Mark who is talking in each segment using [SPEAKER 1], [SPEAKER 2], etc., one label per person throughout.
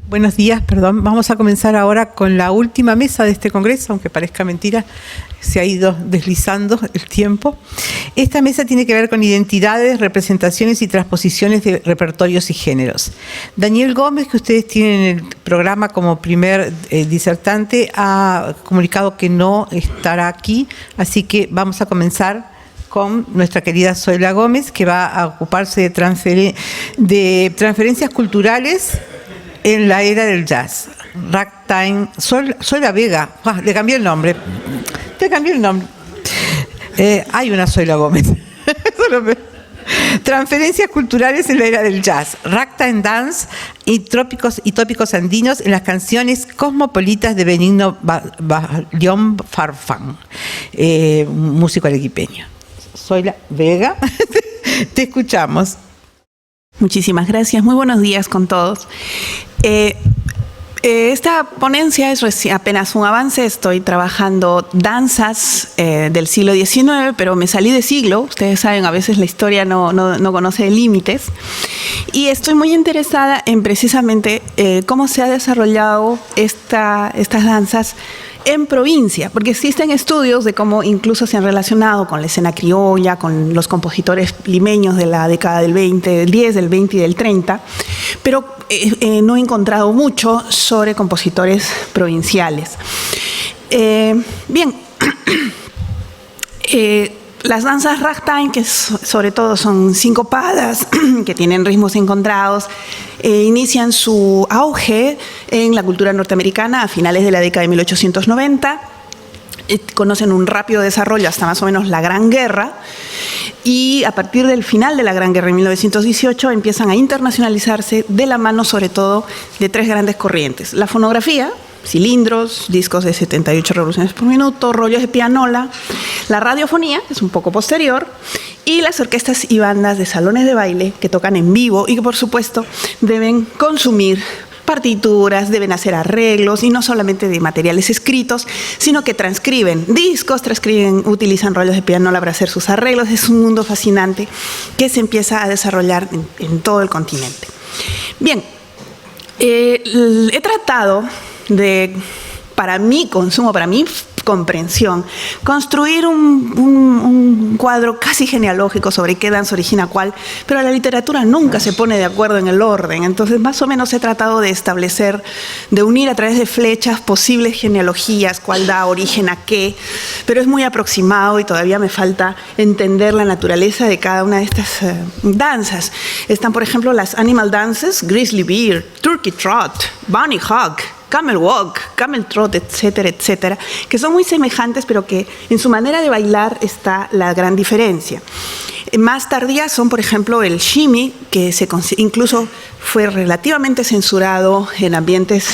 [SPEAKER 1] Buenos días, perdón. Vamos a comenzar ahora con la última mesa de este congreso, aunque parezca mentira, se ha ido deslizando el tiempo. Esta mesa tiene que ver con identidades, representaciones y transposiciones de repertorios y géneros. Daniel Gómez, que ustedes tienen en el programa como primer disertante, ha comunicado que no estará aquí, así que vamos a comenzar con nuestra querida Zoila Gómez, que va a ocuparse de transferencias culturales en la era del jazz. Ragtime. Zoila Vega. Le cambié el nombre. Hay una Zoila Gómez. Transferencias culturales en la era del jazz. Ragtime Dance y tópicos andinos en las canciones cosmopolitas de Benigno León Farfán, músico arequipeño. Zoila Vega, te escuchamos.
[SPEAKER 2] Muchísimas gracias. Muy buenos días con todos. Esta ponencia es apenas un avance. Estoy trabajando danzas del siglo XIX, pero me salí de siglo. Ustedes saben, a veces la historia no conoce límites. Y estoy muy interesada en precisamente cómo se ha desarrollado estas danzas en provincia, porque existen estudios de cómo incluso se han relacionado con la escena criolla, con los compositores limeños de la década del 10, del 20 y del 30, pero no he encontrado mucho sobre compositores provinciales. Las danzas ragtime, que sobre todo son sincopadas, que tienen ritmos encontrados, inician su auge en la cultura norteamericana a finales de la década de 1890. Conocen un rápido desarrollo hasta más o menos la Gran Guerra, y a partir del final de la Gran Guerra en 1918 empiezan a internacionalizarse de la mano sobre todo de tres grandes corrientes: la fonografía, cilindros, discos de 78 revoluciones por minuto, rollos de pianola; la radiofonía, que es un poco posterior; y las orquestas y bandas de salones de baile, que tocan en vivo y que por supuesto deben consumir partituras, deben hacer arreglos, y no solamente de materiales escritos, sino que transcriben discos, utilizan rollos de pianola para hacer sus arreglos. Es un mundo fascinante que se empieza a desarrollar en todo el continente. Bien, he tratado de, para mi consumo, para mi comprensión, construir un cuadro casi genealógico sobre qué danza origina cuál, pero la literatura nunca se pone de acuerdo en el orden. Entonces, más o menos he tratado de establecer, de unir a través de flechas posibles genealogías, cuál da origen a qué, pero es muy aproximado y todavía me falta entender la naturaleza de cada una de estas danzas. Están, por ejemplo, las animal dances: Grizzly Bear, Turkey Trot, Bunny Hug, Camel Walk, Camel Trot, etcétera, etcétera, que son muy semejantes, pero que en su manera de bailar está la gran diferencia. Más tardías son, por ejemplo, el shimmy, que incluso fue relativamente censurado en ambientes,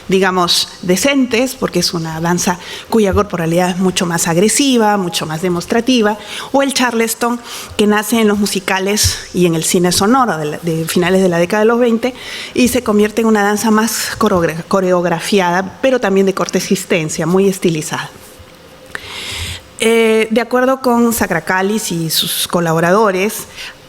[SPEAKER 2] digamos, decentes, porque es una danza cuya corporalidad es mucho más agresiva, mucho más demostrativa; o el charleston, que nace en los musicales y en el cine sonoro de finales de la década de los 20 y se convierte en una danza más coreografiada, pero también de corta existencia, muy estilizada. De acuerdo con Sacracalis y sus colaboradores,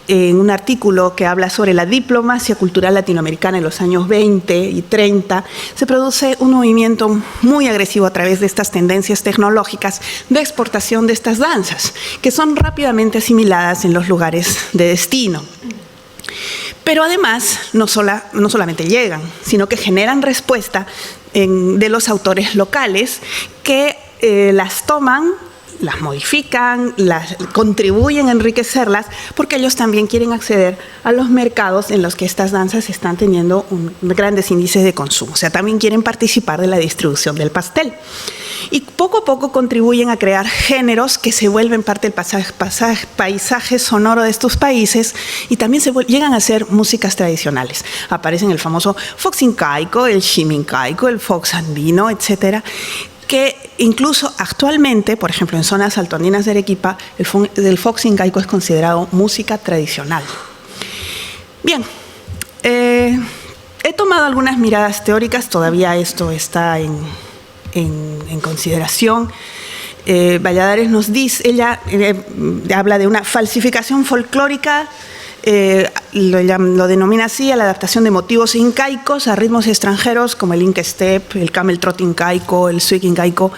[SPEAKER 2] en un artículo que habla sobre la diplomacia cultural latinoamericana en los años 20 y 30, se produce un movimiento muy agresivo a través de estas tendencias tecnológicas de exportación de estas danzas, que son rápidamente asimiladas en los lugares de destino. Pero además, no solamente llegan, sino que generan respuesta de los autores locales, que las toman, las modifican, contribuyen a enriquecerlas, porque ellos también quieren acceder a los mercados en los que estas danzas están teniendo grandes índices de consumo. O sea, también quieren participar de la distribución del pastel. Y poco a poco contribuyen a crear géneros que se vuelven parte del paisaje sonoro de estos países, y también llegan a ser músicas tradicionales. Aparecen el famoso fox incaico, el shimmy incaico, el fox andino, etcétera, que incluso actualmente, por ejemplo, en zonas altoandinas de Arequipa, el fox incaico es considerado música tradicional. Bien, he tomado algunas miradas teóricas, todavía esto está en consideración. Valladares nos dice, ella habla de una falsificación folclórica lo denomina así a la adaptación de motivos incaicos a ritmos extranjeros como el Inca Step, el Camel Trot incaico, el Swing incaico.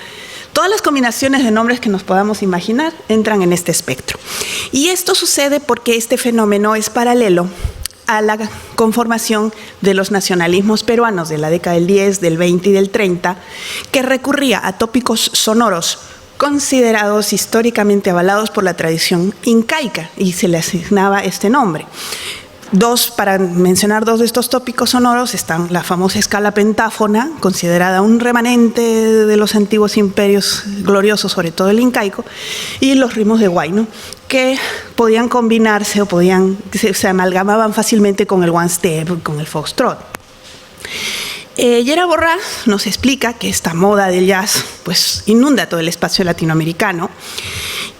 [SPEAKER 2] Todas las combinaciones de nombres que nos podamos imaginar entran en este espectro. Y esto sucede porque este fenómeno es paralelo a la conformación de los nacionalismos peruanos de la década del 10, del 20 y del 30, que recurría a tópicos sonoros considerados históricamente avalados por la tradición incaica y se le asignaba este nombre. Para mencionar dos de estos tópicos sonoros están la famosa escala pentáfona, considerada un remanente de los antiguos imperios gloriosos, sobre todo el incaico, y los ritmos de huayno, que podían combinarse o se amalgamaban fácilmente con el one step, con el foxtrot. Gerard Borrás nos explica que esta moda del jazz pues, inunda todo el espacio latinoamericano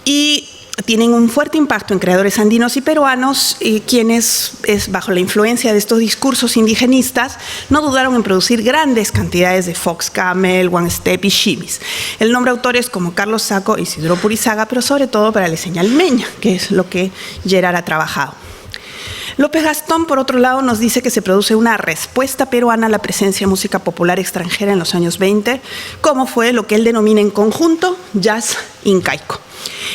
[SPEAKER 2] y tienen un fuerte impacto en creadores andinos y peruanos, quienes, bajo la influencia de estos discursos indigenistas, no dudaron en producir grandes cantidades de fox, camel, one step y shimmies. El nombre de autores como Carlos Sacco y Isidro Purizaga, pero sobre todo para la señal limeña, que es lo que Gerard ha trabajado. López Gastón, por otro lado, nos dice que se produce una respuesta peruana a la presencia de música popular extranjera en los años 20, como fue lo que él denomina en conjunto jazz incaico.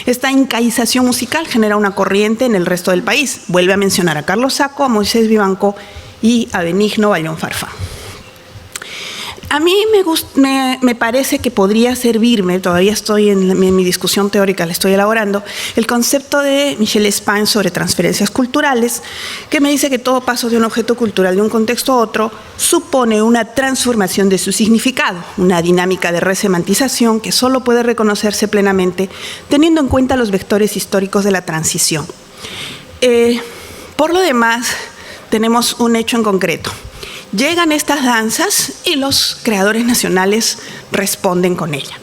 [SPEAKER 2] Esta incaización musical genera una corriente en el resto del país. Vuelve a mencionar a Carlos Sacco, a Moisés Vivanco y a Benigno Bayón Farfán. A mí me parece que podría servirme, todavía estoy en mi discusión teórica, la estoy elaborando, el concepto de Michel Espagne sobre transferencias culturales, que me dice que todo paso de un objeto cultural de un contexto a otro supone una transformación de su significado, una dinámica de resemantización que solo puede reconocerse plenamente teniendo en cuenta los vectores históricos de la transición. Por lo demás, tenemos un hecho en concreto. Llegan estas danzas y los creadores nacionales responden con ella.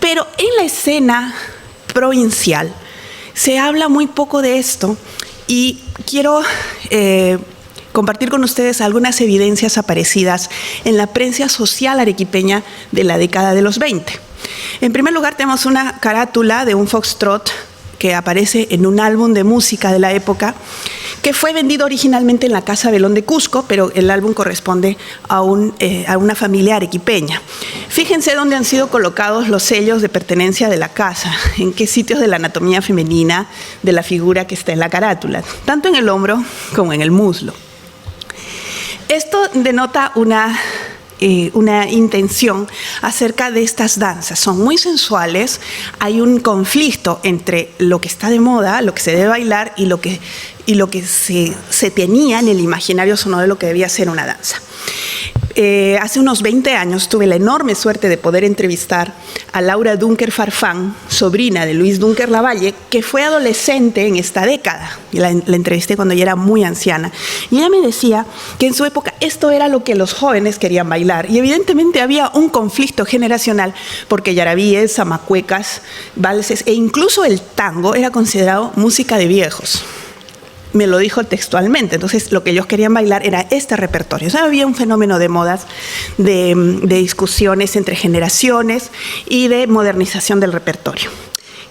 [SPEAKER 2] Pero en la escena provincial se habla muy poco de esto y quiero compartir con ustedes algunas evidencias aparecidas en la prensa social arequipeña de la década de los 20. En primer lugar, tenemos una carátula de un foxtrot que aparece en un álbum de música de la época, que fue vendido originalmente en la Casa Belón de Cusco, pero el álbum corresponde a una familia arequipeña. Fíjense dónde han sido colocados los sellos de pertenencia de la casa, en qué sitios de la anatomía femenina de la figura que está en la carátula, tanto en el hombro como en el muslo. Esto denota una intención acerca de estas danzas. Son muy sensuales, hay un conflicto entre lo que está de moda, lo que se debe bailar y lo que se tenía en el imaginario sonoro de lo que debía ser una danza. Hace unos 20 años tuve la enorme suerte de poder entrevistar a Laura Dunker Farfán, sobrina de Luis Dunker Lavalle, que fue adolescente en esta década. La entrevisté cuando ella era muy anciana. Y ella me decía que en su época esto era lo que los jóvenes querían bailar. Y evidentemente había un conflicto generacional porque yarabíes, zamacuecas, valses e incluso el tango era considerado música de viejos. Me lo dijo textualmente. Entonces, lo que ellos querían bailar era este repertorio. O sea, había un fenómeno de modas, de discusiones entre generaciones y de modernización del repertorio.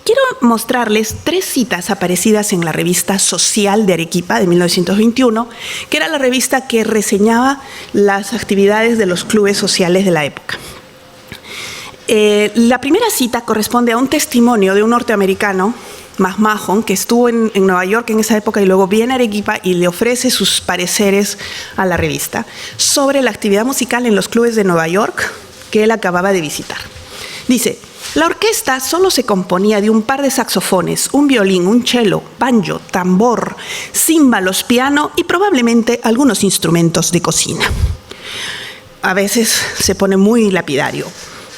[SPEAKER 2] Quiero mostrarles 3 citas aparecidas en la revista Social de Arequipa de 1921, que era la revista que reseñaba las actividades de los clubes sociales de la época. La primera cita corresponde a un testimonio de un norteamericano, McMahon, que estuvo en Nueva York en esa época y luego viene a Arequipa y le ofrece sus pareceres a la revista sobre la actividad musical en los clubes de Nueva York que él acababa de visitar. Dice: la orquesta solo se componía de un par de saxofones, un violín, un cello, banjo, tambor, címbalos, piano y probablemente algunos instrumentos de cocina. A veces se pone muy lapidario.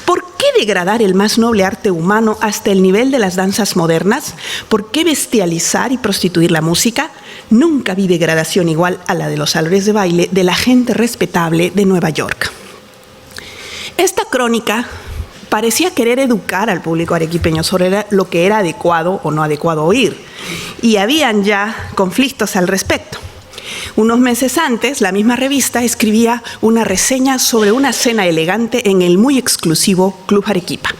[SPEAKER 2] ¿Por qué degradar el más noble arte humano hasta el nivel de las danzas modernas? ¿Por qué bestializar y prostituir la música? Nunca vi degradación igual a la de los salones de baile de la gente respetable de Nueva York. Esta crónica parecía querer educar al público arequipeño sobre lo que era adecuado o no adecuado oír, y habían ya conflictos al respecto. Unos meses antes, la misma revista escribía una reseña sobre una cena elegante en el muy exclusivo Club Arequipa.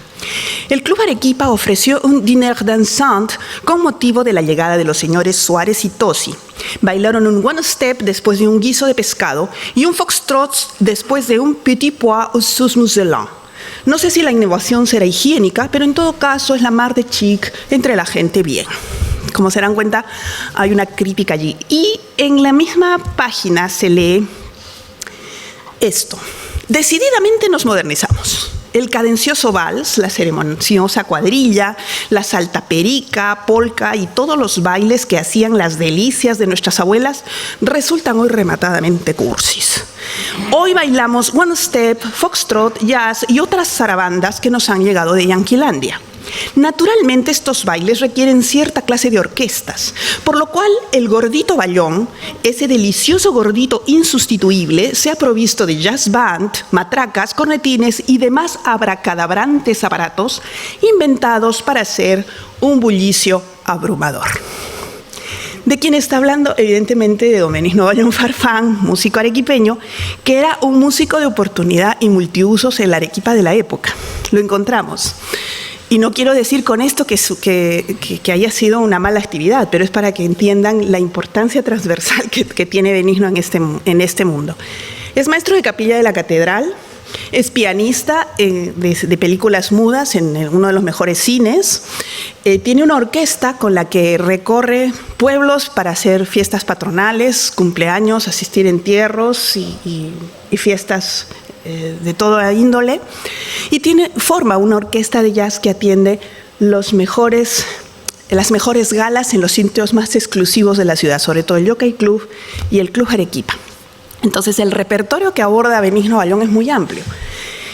[SPEAKER 2] El Club Arequipa ofreció un dîner dansant con motivo de la llegada de los señores Suárez y Tosi. Bailaron un one step después de un guiso de pescado y un foxtrot después de un petit pois au sauce mousseline. No sé si la innovación será higiénica, pero en todo caso es la mar de chic entre la gente bien. Como se dan cuenta, hay una crítica allí. Y en la misma página se lee esto. Decididamente nos modernizamos. El cadencioso vals, la ceremoniosa cuadrilla, la saltaperica, polka y todos los bailes que hacían las delicias de nuestras abuelas resultan hoy rematadamente cursis. Hoy bailamos one step, foxtrot, jazz y otras zarabandas que nos han llegado de Yanquilandia. Naturalmente estos bailes requieren cierta clase de orquestas, por lo cual el gordito bayón, ese delicioso gordito insustituible, se ha provisto de jazz band, matracas, cornetines y demás abracadabrantes aparatos inventados para hacer un bullicio abrumador. ¿De quién está hablando? Evidentemente de Domenech Bayón Farfán, músico arequipeño, que era un músico de oportunidad y multiusos en la Arequipa de la época. Lo encontramos. Y no quiero decir con esto que haya sido una mala actividad, pero es para que entiendan la importancia transversal que tiene Benigno en este mundo. Es maestro de capilla de la catedral, es pianista de películas mudas en uno de los mejores cines, tiene una orquesta con la que recorre pueblos para hacer fiestas patronales, cumpleaños, asistir a entierros y fiestas de toda índole, y forma una orquesta de jazz que atiende las mejores galas en los sitios más exclusivos de la ciudad, sobre todo el Jockey Club y el Club Arequipa. Entonces el repertorio que aborda Benigno Bayón es muy amplio.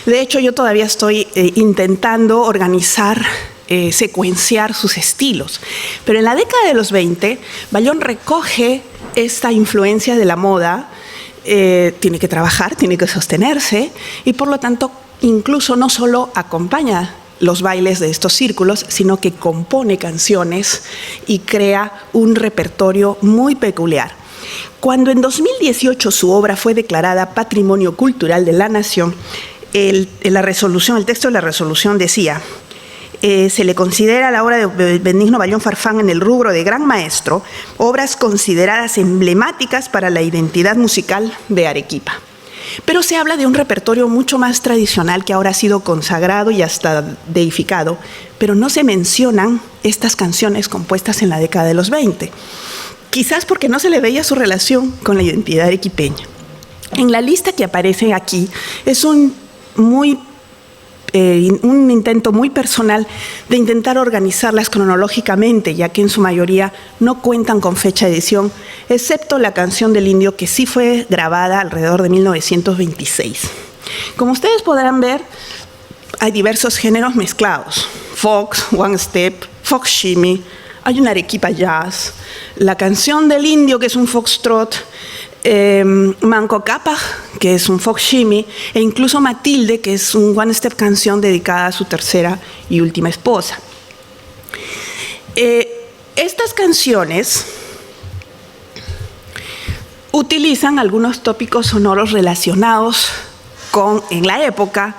[SPEAKER 2] De hecho, yo todavía estoy intentando organizar, secuenciar sus estilos, pero en la década de los 20, Bayón recoge esta influencia de la moda. Tiene que trabajar, tiene que sostenerse y por lo tanto incluso no solo acompaña los bailes de estos círculos, sino que compone canciones y crea un repertorio muy peculiar. Cuando en 2018 su obra fue declarada Patrimonio Cultural de la Nación, el texto de la resolución decía: se le considera la obra de Benigno Bayón Farfán en el rubro de gran maestro, obras consideradas emblemáticas para la identidad musical de Arequipa. Pero se habla de un repertorio mucho más tradicional que ahora ha sido consagrado y hasta deificado, pero no se mencionan estas canciones compuestas en la década de los 20, quizás porque no se le veía su relación con la identidad arequipeña. En la lista que aparece aquí es un intento muy personal de intentar organizarlas cronológicamente, ya que en su mayoría no cuentan con fecha de edición, excepto la canción del indio, que sí fue grabada alrededor de 1926. Como ustedes podrán ver, hay diversos géneros mezclados: fox, one step, fox shimmy, hay una Arequipa jazz, la canción del indio, que es un foxtrot, Manco Cápac, que es un fox shimmy, e incluso Matilde, que es un one step canción dedicada a su tercera y última esposa. Estas canciones utilizan algunos tópicos sonoros relacionados en la época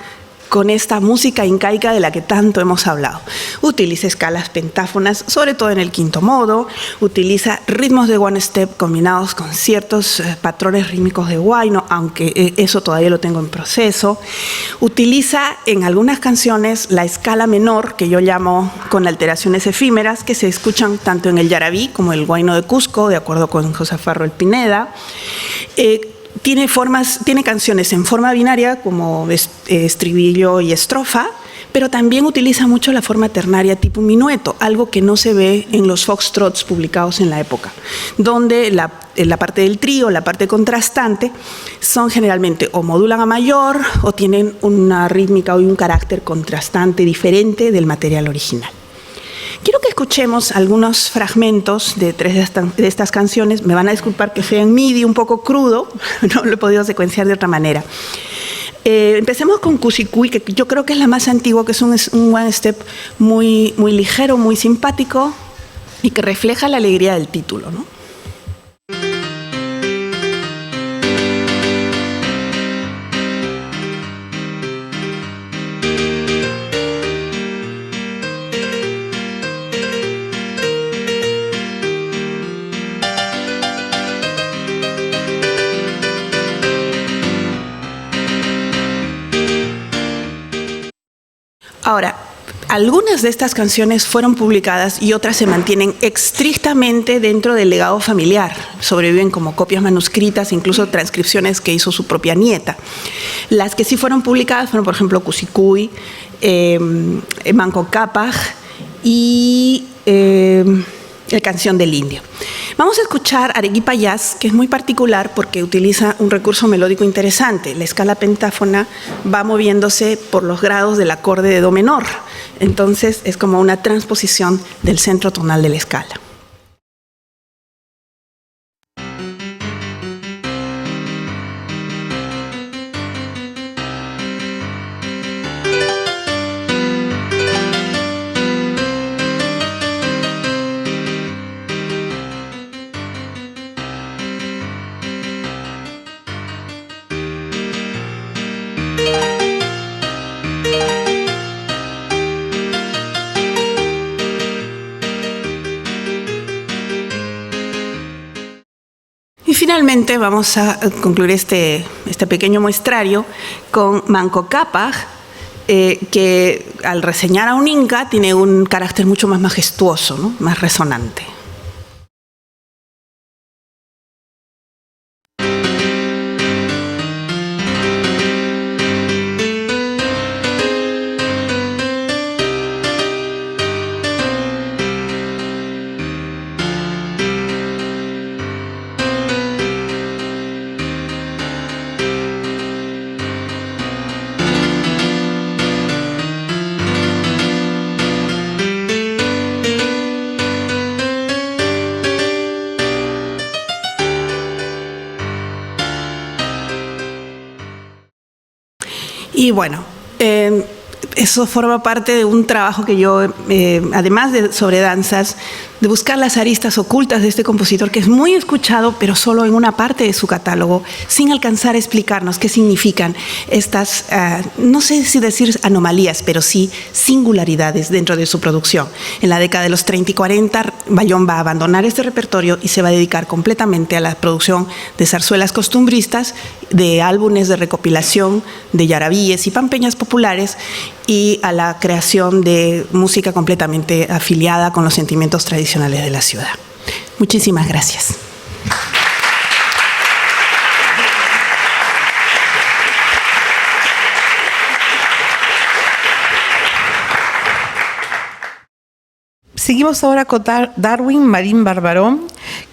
[SPEAKER 2] con esta música incaica de la que tanto hemos hablado. Utiliza escalas pentáfonas, sobre todo en el quinto modo, utiliza ritmos de one step combinados con ciertos patrones rítmicos de huayno, aunque eso todavía lo tengo en proceso. Utiliza en algunas canciones la escala menor, que yo llamo con alteraciones efímeras, que se escuchan tanto en el yarabí como el huayno de Cusco, de acuerdo con José Farro El Pineda. Tiene canciones en forma binaria, como estribillo y estrofa, pero también utiliza mucho la forma ternaria tipo minueto, algo que no se ve en los foxtrots publicados en la época, donde la parte del trío, la parte contrastante, son generalmente o modulan a mayor o tienen una rítmica o un carácter contrastante diferente del material original. Quiero que escuchemos algunos fragmentos de tres de estas canciones. Me van a disculpar que sea en MIDI un poco crudo, no lo he podido secuenciar de otra manera. Empecemos con Cusicuy, que yo creo que es la más antigua, que es un one step muy, muy ligero, muy simpático y que refleja la alegría del título, ¿no? Ahora, algunas de estas canciones fueron publicadas y otras se mantienen estrictamente dentro del legado familiar. Sobreviven como copias manuscritas, incluso transcripciones que hizo su propia nieta. Las que sí fueron publicadas fueron, por ejemplo, Cusicuy, Manco Cápac y La canción del indio. Vamos a escuchar Arequipa Jazz, que es muy particular porque utiliza un recurso melódico interesante. La escala pentáfona va moviéndose por los grados del acorde de do menor. Entonces es como una transposición del centro tonal de la escala. Y finalmente vamos a concluir este pequeño muestrario con Manco Cápac, que al reseñar a un inca tiene un carácter mucho más majestuoso, ¿no? Más resonante. Y bueno, eso forma parte de un trabajo que yo, además de sobre danzas, de buscar las aristas ocultas de este compositor, que es muy escuchado, pero solo en una parte de su catálogo, sin alcanzar a explicarnos qué significan estas, no sé si decir anomalías, pero sí singularidades dentro de su producción. En la década de los 30 y 40, Bayón va a abandonar este repertorio y se va a dedicar completamente a la producción de zarzuelas costumbristas, de álbumes de recopilación, de yarabíes y pampeñas populares, y a la creación de música completamente afiliada con los sentimientos tradicionales de la ciudad. Muchísimas gracias.
[SPEAKER 1] Seguimos ahora con Darwin Marín Barbarón,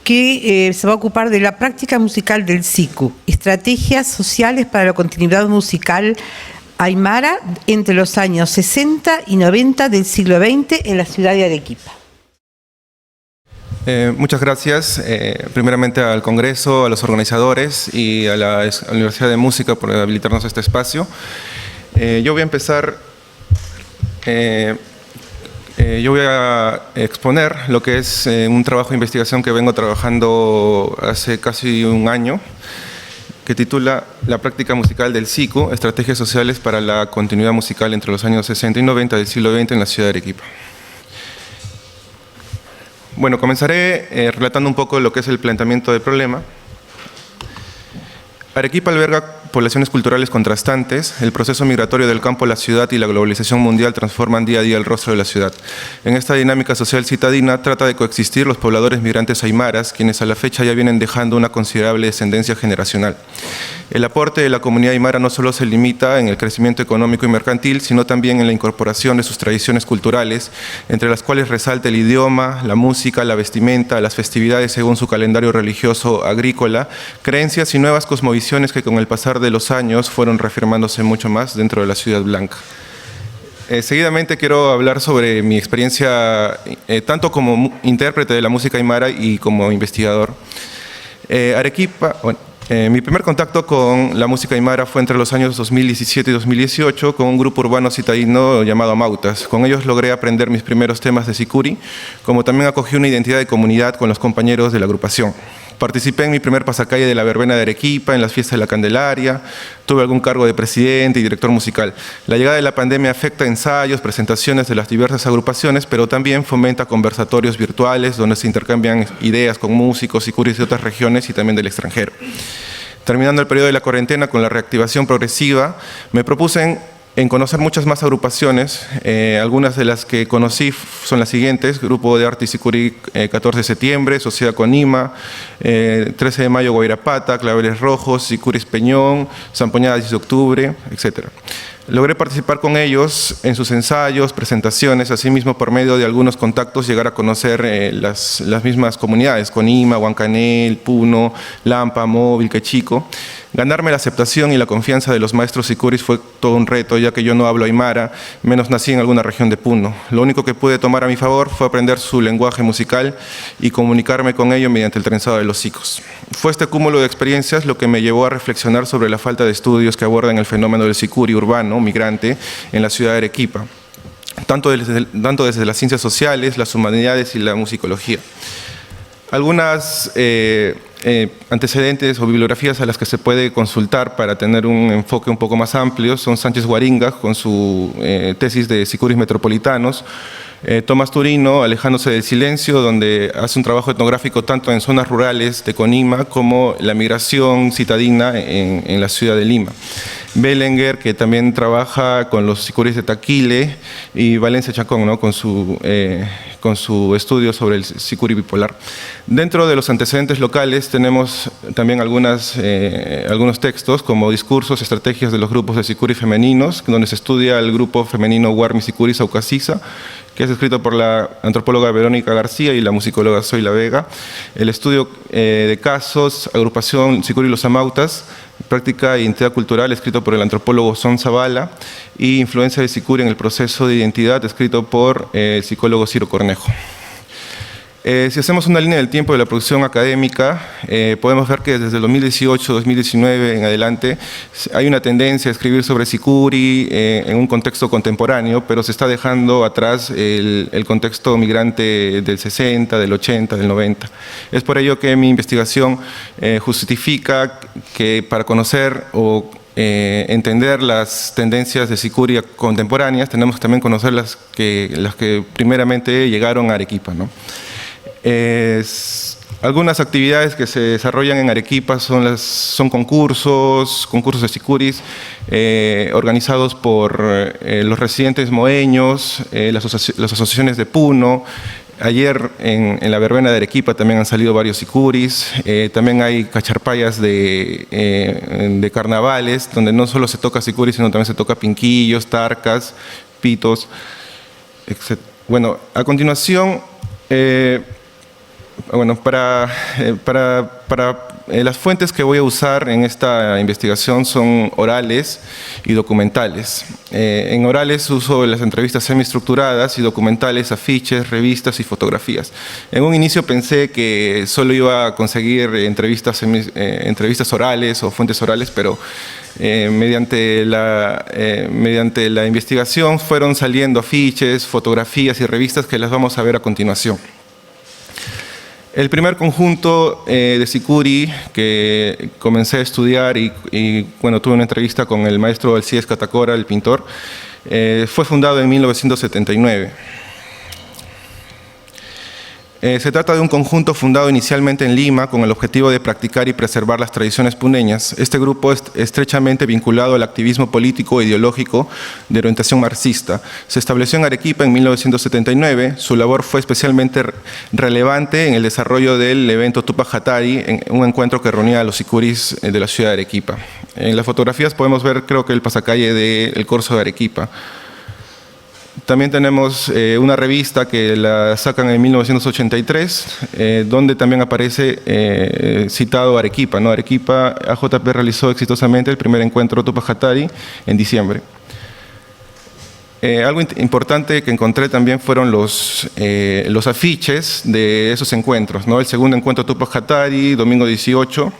[SPEAKER 1] que se va a ocupar de la práctica musical del siku, estrategias sociales para la continuidad musical aymara entre los años 60 y 90 del siglo XX en la ciudad de Arequipa.
[SPEAKER 3] Muchas gracias, primeramente al Congreso, a los organizadores y a la Universidad de Música por habilitarnos este espacio. Yo voy a empezar, yo voy a exponer lo que es un trabajo de investigación que vengo trabajando hace casi un año, que titula La práctica musical del siku, estrategias sociales para la continuidad musical entre los años 60 y 90 del siglo XX en la ciudad de Arequipa. Bueno, comenzaré relatando un poco lo que es el planteamiento del problema. Arequipa alberga poblaciones culturales contrastantes. El proceso migratorio del campo a la ciudad y la globalización mundial transforman día a día el rostro de la ciudad. En esta dinámica social citadina trata de coexistir los pobladores migrantes aymaras, quienes a la fecha ya vienen dejando una considerable descendencia generacional. El aporte de la comunidad aymara no solo se limita en el crecimiento económico y mercantil, sino también en la incorporación de sus tradiciones culturales, entre las cuales resalta el idioma, la música, la vestimenta, las festividades según su calendario religioso agrícola, creencias y nuevas cosmovisiones que con el pasar de los años fueron reafirmándose mucho más dentro de la ciudad blanca. Seguidamente quiero hablar sobre mi experiencia tanto como intérprete de la música aymara y como investigador. Arequipa, mi primer contacto con la música aymara fue entre los años 2017 y 2018 con un grupo urbano citadino llamado Mautas. Con ellos logré aprender mis primeros temas de sicuri, como también acogí una identidad de comunidad con los compañeros de la agrupación. Participé en mi primer pasacalle de la verbena de Arequipa, en las fiestas de la Candelaria, tuve algún cargo de presidente y director musical. La llegada de la pandemia afecta ensayos, presentaciones de las diversas agrupaciones, pero también fomenta conversatorios virtuales donde se intercambian ideas con músicos y curis de otras regiones y también del extranjero. Terminando el periodo de la cuarentena con la reactivación progresiva, me propuse en conocer muchas más agrupaciones. Algunas de las que conocí son las siguientes: Grupo de Arte y Sicuri 14 de septiembre, Sociedad Conima, 13 de mayo Guairapata, Claveles Rojos, Sicuris Peñón, Zampoñada 10 de octubre, etc. Logré participar con ellos en sus ensayos, presentaciones, asimismo por medio de algunos contactos llegar a conocer las mismas comunidades: Conima, Huancanel, Puno, Lampa, Móvil, Quechico. Ganarme la aceptación y la confianza de los maestros sicuris fue todo un reto, ya que yo no hablo aymara, menos nací en alguna región de Puno. Lo único que pude tomar a mi favor fue aprender su lenguaje musical y comunicarme con ellos mediante el trenzado de los hocicos. Fue este cúmulo de experiencias lo que me llevó a reflexionar sobre la falta de estudios que abordan el fenómeno del sicuri urbano, migrante, en la ciudad de Arequipa, tanto desde las ciencias sociales, las humanidades y la musicología. Algunas antecedentes o bibliografías a las que se puede consultar para tener un enfoque un poco más amplio son Sánchez Guaringa con su tesis de sicuris metropolitanos, Tomás Turino, Alejándose del silencio, donde hace un trabajo etnográfico tanto en zonas rurales de Conima como la migración citadina en la ciudad de Lima. Belenguer, que también trabaja con los sicuris de Taquile, y Valencia Chacón, ¿no?, con su estudio sobre el sicuri bipolar. Dentro de los antecedentes locales tenemos también algunos textos como Discursos, Estrategias de los grupos de sicuri femeninos, donde se estudia el grupo femenino Huarmi Sicuri Saucasisa, que es escrito por la antropóloga Verónica García y la musicóloga Zoila Vega. El estudio de casos, Agrupación Sicuri Los Amautas, Práctica e Identidad Cultural, escrito por el antropólogo Son Zavala, y Influencia de Sicuri en el proceso de identidad, escrito por el psicólogo Ciro Cornejo. Si hacemos una línea del tiempo de la producción académica, podemos ver que desde el 2018-2019 en adelante hay una tendencia a escribir sobre sicuri en un contexto contemporáneo, pero se está dejando atrás el contexto migrante del 60, del 80, del 90. Es por ello que mi investigación justifica que para conocer o entender las tendencias de sicuria contemporáneas tenemos que también conocer las que primeramente llegaron a Arequipa, ¿no? Algunas actividades que se desarrollan en Arequipa son concursos de sicuris organizados por los residentes moeños, las asociaciones de Puno. Ayer en la verbena de Arequipa también han salido varios sicuris. También hay cacharpayas de carnavales, donde no solo se toca sicuris, sino también se toca pinquillos, tarcas, pitos, etc. Bueno, a continuación, las fuentes que voy a usar en esta investigación son orales y documentales. En orales uso las entrevistas semiestructuradas y documentales, afiches, revistas y fotografías. En un inicio pensé que solo iba a conseguir entrevistas orales o fuentes orales, pero mediante la investigación fueron saliendo afiches, fotografías y revistas que las vamos a ver a continuación. El primer conjunto de sicuri que comencé a estudiar y bueno, tuve una entrevista con el maestro Alcides Catacora, el pintor, fue fundado en 1979. Se trata de un conjunto fundado inicialmente en Lima con el objetivo de practicar y preservar las tradiciones puneñas. Este grupo es estrechamente vinculado al activismo político e ideológico de orientación marxista. Se estableció en Arequipa en 1979. Su labor fue especialmente relevante en el desarrollo del evento Tupac Hatari, un encuentro que reunía a los sicuris de la ciudad de Arequipa. En las fotografías podemos ver, creo que el pasacalle del Corso de Arequipa. También tenemos una revista que la sacan en 1983, donde también aparece citado Arequipa, ¿no? Arequipa, AJP realizó exitosamente el primer encuentro Tupac Hatari en diciembre. Algo importante que encontré también fueron los afiches de esos encuentros, ¿no? El segundo encuentro Tupac Hatari, domingo 18,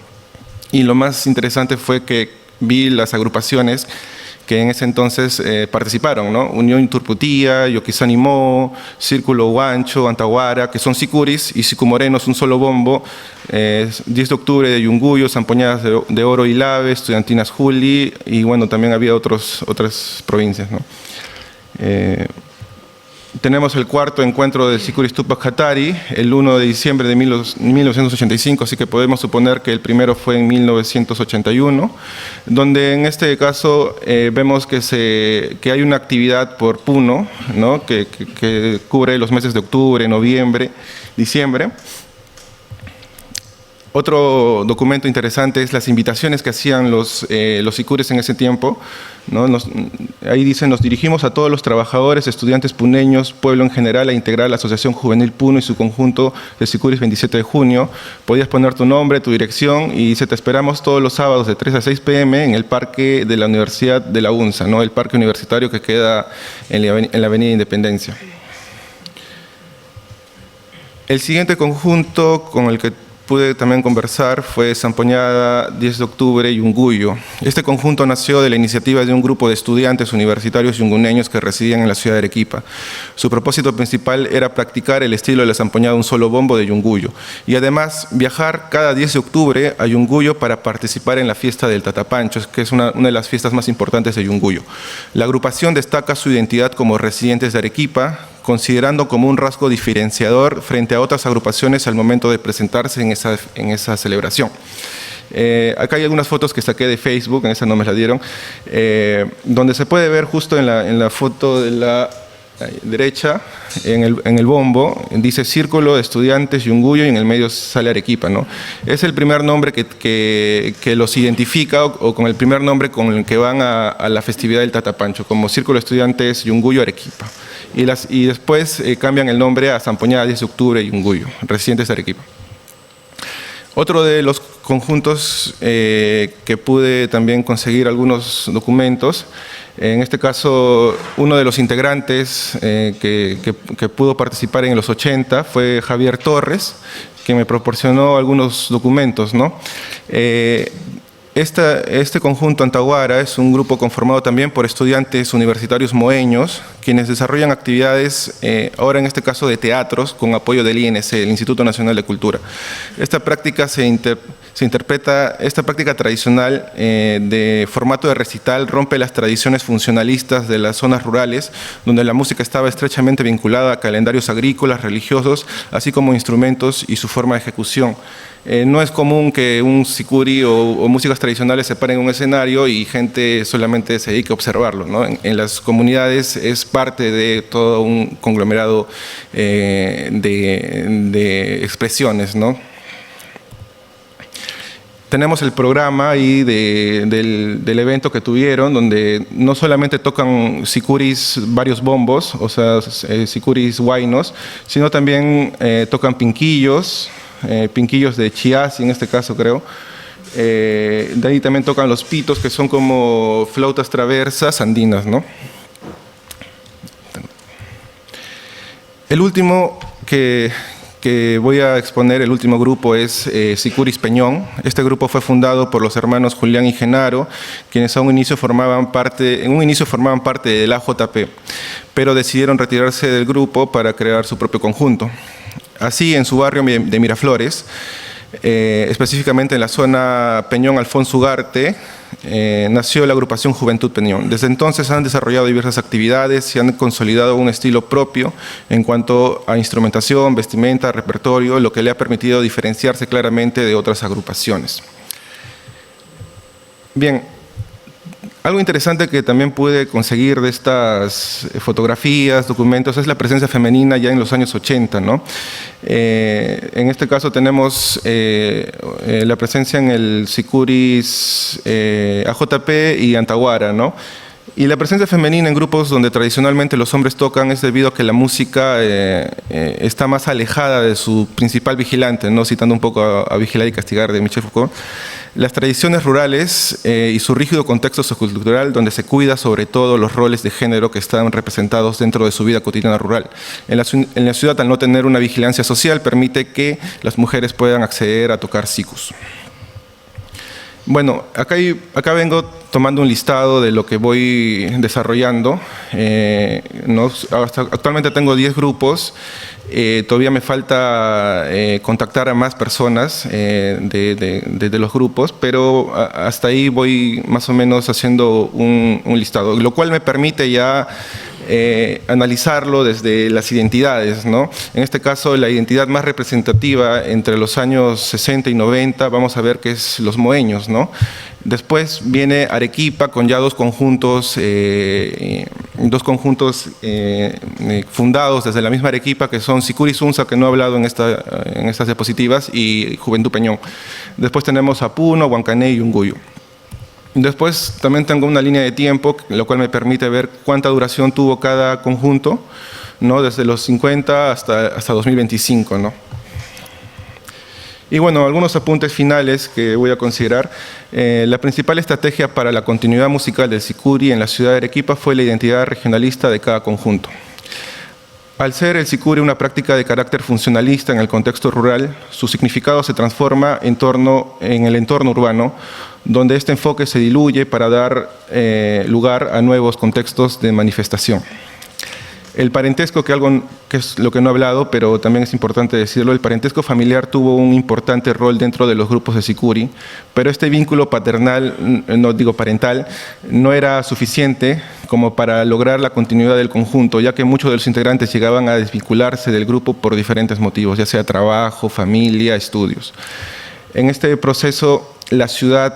[SPEAKER 3] y lo más interesante fue que vi las agrupaciones que en ese entonces participaron, ¿no? Unión Turputía, Yoquisanimó, Círculo Huancho, Antahuara, que son sicuris, y Sicumorenos, un solo bombo, 10 de octubre de Yunguyo, Zampoñadas de Oro y Lave, Estudiantinas Juli, y bueno, también había otras provincias, ¿no? Tenemos el cuarto encuentro del Sicuris Tupac Katari, el 1 de diciembre de 1985, así que podemos suponer que el primero fue en 1981, donde en este caso vemos que hay una actividad por Puno, ¿no? que cubre los meses de octubre, noviembre, diciembre. Otro documento interesante es las invitaciones que hacían los sicures en ese tiempo, ¿no? Ahí dicen: nos dirigimos a todos los trabajadores, estudiantes puneños, pueblo en general, a integrar la Asociación Juvenil Puno y su conjunto de Sicuris 27 de junio. Podías poner tu nombre, tu dirección y te esperamos todos los sábados de 3 a 6 p.m. en el parque de la Universidad de la UNSA, ¿no? El parque universitario que queda en la Avenida Independencia. El siguiente conjunto con el que pude también conversar fue Sampoñada, 10 de octubre y Yunguyo. Este conjunto nació de la iniciativa de un grupo de estudiantes universitarios yunguneños que residían en la ciudad de Arequipa. Su propósito principal era practicar el estilo de la Sampoñada un solo bombo de Yunguyo y además viajar cada 10 de octubre a Yunguyo para participar en la fiesta del Tatapancho, que es una de las fiestas más importantes de Yunguyo. La agrupación destaca su identidad como residentes de Arequipa, considerando como un rasgo diferenciador frente a otras agrupaciones al momento de presentarse en esa celebración. Acá hay algunas fotos que saqué de Facebook, en esa no me la dieron, donde se puede ver justo en la foto de la derecha, en el bombo, dice Círculo de Estudiantes Yunguyo y en el medio sale Arequipa, ¿no? Es el primer nombre que los identifica o con el primer nombre con el que van a la festividad del Tatapancho, como Círculo de Estudiantes Yunguyo Arequipa. Y después cambian el nombre a Sampoñada 10 de octubre y Yunguyo, residentes de Arequipa. Otro de los conjuntos que pude también conseguir algunos documentos, en este caso uno de los integrantes que pudo participar en los 80 fue Javier Torres, que me proporcionó algunos documentos, ¿no? Este conjunto Antahuara es un grupo conformado también por estudiantes universitarios moeños, quienes desarrollan actividades, ahora en este caso de teatros, con apoyo del INC, el Instituto Nacional de Cultura. Esta práctica esta práctica tradicional de formato de recital rompe las tradiciones funcionalistas de las zonas rurales, donde la música estaba estrechamente vinculada a calendarios agrícolas, religiosos, así como instrumentos y su forma de ejecución. No es común que un sicuri o músicas tradicionales se paren en un escenario y gente solamente se dedique a observarlo, ¿no? En las comunidades es parte de todo un conglomerado de expresiones, ¿no? Tenemos el programa ahí del evento que tuvieron, donde no solamente tocan sicuris varios bombos, o sea, sicuris huaynos, sino también tocan pinquillos, pinquillos de Chiasi en este caso creo. De ahí también tocan los pitos, que son como flautas traversas andinas, ¿no? El último que voy a exponer, el último grupo, es Sicuris Peñón. Este grupo fue fundado por los hermanos Julián y Genaro, quienes en un inicio formaban parte de la AJP, pero decidieron retirarse del grupo para crear su propio conjunto. Así, en su barrio de Miraflores, específicamente en la zona Peñón Alfonso Ugarte, nació la agrupación Juventud Peñón. Desde entonces han desarrollado diversas actividades y han consolidado un estilo propio en cuanto a instrumentación, vestimenta, repertorio, lo que le ha permitido diferenciarse claramente de otras agrupaciones. Bien, algo interesante que también pude conseguir de estas fotografías, documentos, es la presencia femenina ya en los años 80, ¿no? En este caso tenemos la presencia en el Sicuris AJP y Antahuara, ¿no? Y la presencia femenina en grupos donde tradicionalmente los hombres tocan es debido a que la música está más alejada de su principal vigilante, ¿no? Citando un poco a Vigilar y Castigar de Michel Foucault. Las tradiciones rurales y su rígido contexto sociocultural, donde se cuida sobre todo los roles de género que están representados dentro de su vida cotidiana rural. En la ciudad, al no tener una vigilancia social, permite que las mujeres puedan acceder a tocar sicus. Bueno, acá vengo tomando un listado de lo que voy desarrollando. Actualmente tengo 10 grupos. Todavía me falta contactar a más personas de los grupos, pero hasta ahí voy más o menos haciendo un listado, lo cual me permite ya analizarlo desde las identidades, ¿no? En este caso, la identidad más representativa entre los años 60 y 90, vamos a ver que es los moeños, ¿no? Después viene Arequipa con ya dos conjuntos fundados desde la misma Arequipa, que son Sicuri Sunza, que no he hablado en estas diapositivas, y Juventud Peñón. Después tenemos a Puno, Huancané y Unguyo. Después también tengo una línea de tiempo, lo cual me permite ver cuánta duración tuvo cada conjunto, ¿no? Desde los 50 hasta 2025, ¿no? Y bueno, algunos apuntes finales que voy a considerar. La principal estrategia para la continuidad musical del Sicuri en la ciudad de Arequipa fue la identidad regionalista de cada conjunto. Al ser el Sicuri una práctica de carácter funcionalista en el contexto rural, su significado se transforma en el entorno urbano, donde este enfoque se diluye para dar lugar a nuevos contextos de manifestación. El parentesco, que es lo que no he hablado, pero también es importante decirlo, el parentesco familiar tuvo un importante rol dentro de los grupos de Sicuri, pero este vínculo parental, no era suficiente como para lograr la continuidad del conjunto, ya que muchos de los integrantes llegaban a desvincularse del grupo por diferentes motivos, ya sea trabajo, familia, estudios. En este proceso, la ciudad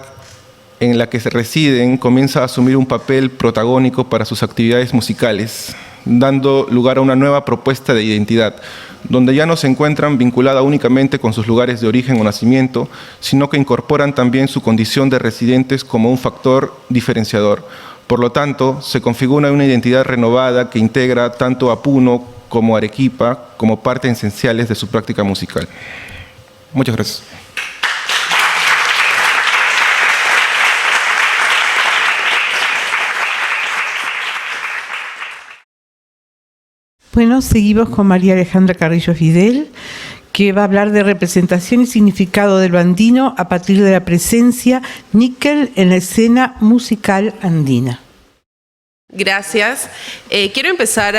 [SPEAKER 3] en la que se residen comienza a asumir un papel protagónico para sus actividades musicales, dando lugar a una nueva propuesta de identidad, donde ya no se encuentran vinculadas únicamente con sus lugares de origen o nacimiento, sino que incorporan también su condición de residentes como un factor diferenciador. Por lo tanto, se configura una identidad renovada que integra tanto a Puno como a Arequipa como partes esenciales de su práctica musical. Muchas gracias.
[SPEAKER 1] Bueno, seguimos con María Alejandra Carrillo Fidel, que va a hablar de representación y significado del andino a partir de la presencia níquel en la escena musical andina.
[SPEAKER 4] Gracias. Quiero empezar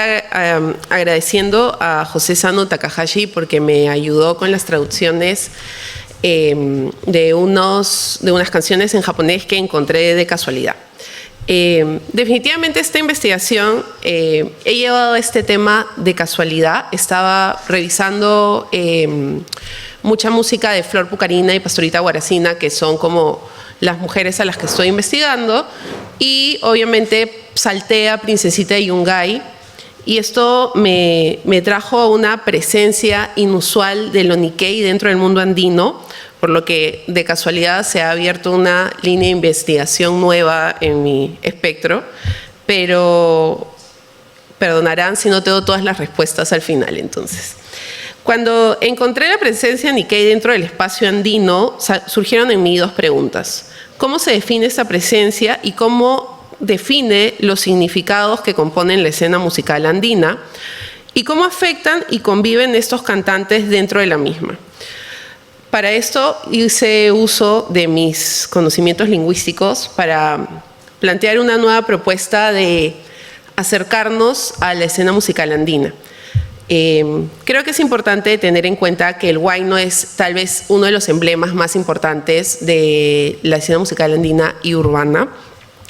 [SPEAKER 4] agradeciendo a José Sano Takahashi porque me ayudó con las traducciones de unas canciones en japonés que encontré de casualidad. Definitivamente esta investigación, he llevado este tema de casualidad. Estaba revisando mucha música de Flor Pucarina y Pastorita Guaracina, que son como las mujeres a las que estoy investigando, y obviamente salté a Princesita Yungay, y esto me trajo una presencia inusual de lo Nikkei dentro del mundo andino, por lo que de casualidad se ha abierto una línea de investigación nueva en mi espectro, pero perdonarán si no tengo todas las respuestas al final. Entonces, cuando encontré la presencia Nikkei dentro del espacio andino, surgieron en mí dos preguntas. ¿Cómo se define esta presencia y cómo define los significados que componen la escena musical andina? ¿Y cómo afectan y conviven estos cantantes dentro de la misma? Para esto hice uso de mis conocimientos lingüísticos para plantear una nueva propuesta de acercarnos a la escena musical andina. Creo que es importante tener en cuenta que el huayno es tal vez uno de los emblemas más importantes de la escena musical andina y urbana,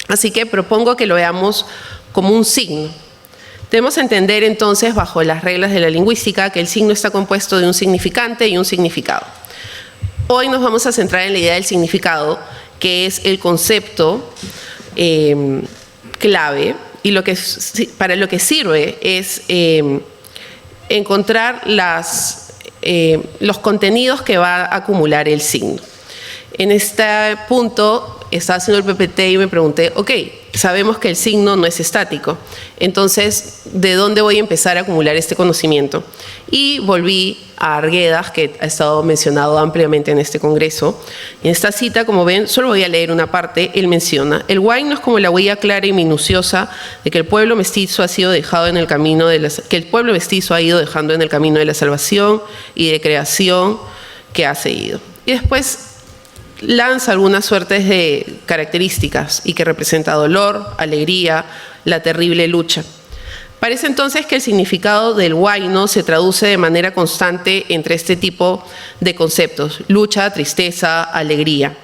[SPEAKER 4] así que propongo que lo veamos como un signo. Debemos entender entonces, bajo las reglas de la lingüística, que el signo está compuesto de un significante y un significado. Hoy nos vamos a centrar en la idea del significado, que es el concepto clave, y para lo que sirve es encontrar los contenidos que va a acumular el signo. En este punto estaba haciendo el PPT y me pregunté, ok, sabemos que el signo no es estático, entonces, ¿de dónde voy a empezar a acumular este conocimiento? Y volví a Arguedas, que ha estado mencionado ampliamente en este congreso. En esta cita, como ven, solo voy a leer una parte. Él menciona: el huayno es como la huella clara y minuciosa de que el pueblo mestizo ha sido dejado en el camino que el pueblo mestizo ha ido dejando en el camino de la salvación y de creación que ha seguido. Y después lanza algunas suertes de características y que representa dolor, alegría, la terrible lucha. Parece entonces que el significado del huayno se traduce de manera constante entre este tipo de conceptos: lucha, tristeza, alegría.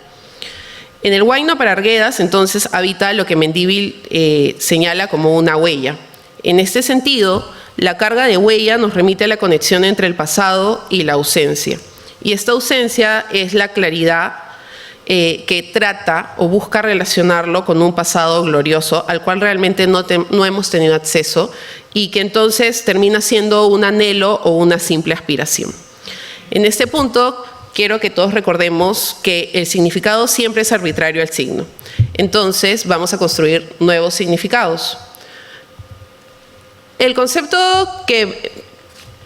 [SPEAKER 4] En el huayno para Arguedas, entonces, habita lo que Mendívil señala como una huella. En este sentido, la carga de huella nos remite a la conexión entre el pasado y la ausencia. Y esta ausencia es la claridad que trata o busca relacionarlo con un pasado glorioso al cual realmente no hemos tenido acceso y que entonces termina siendo un anhelo o una simple aspiración. En este punto, quiero que todos recordemos que el significado siempre es arbitrario al signo. Entonces, vamos a construir nuevos significados. El concepto que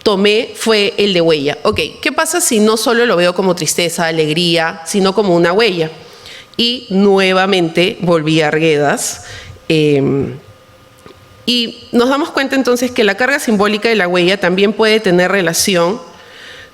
[SPEAKER 4] tomé fue el de huella. Ok, ¿qué pasa si no solo lo veo como tristeza, alegría, sino como una huella? Y nuevamente volví a Arguedas. Y nos damos cuenta entonces que la carga simbólica de la huella también puede tener relación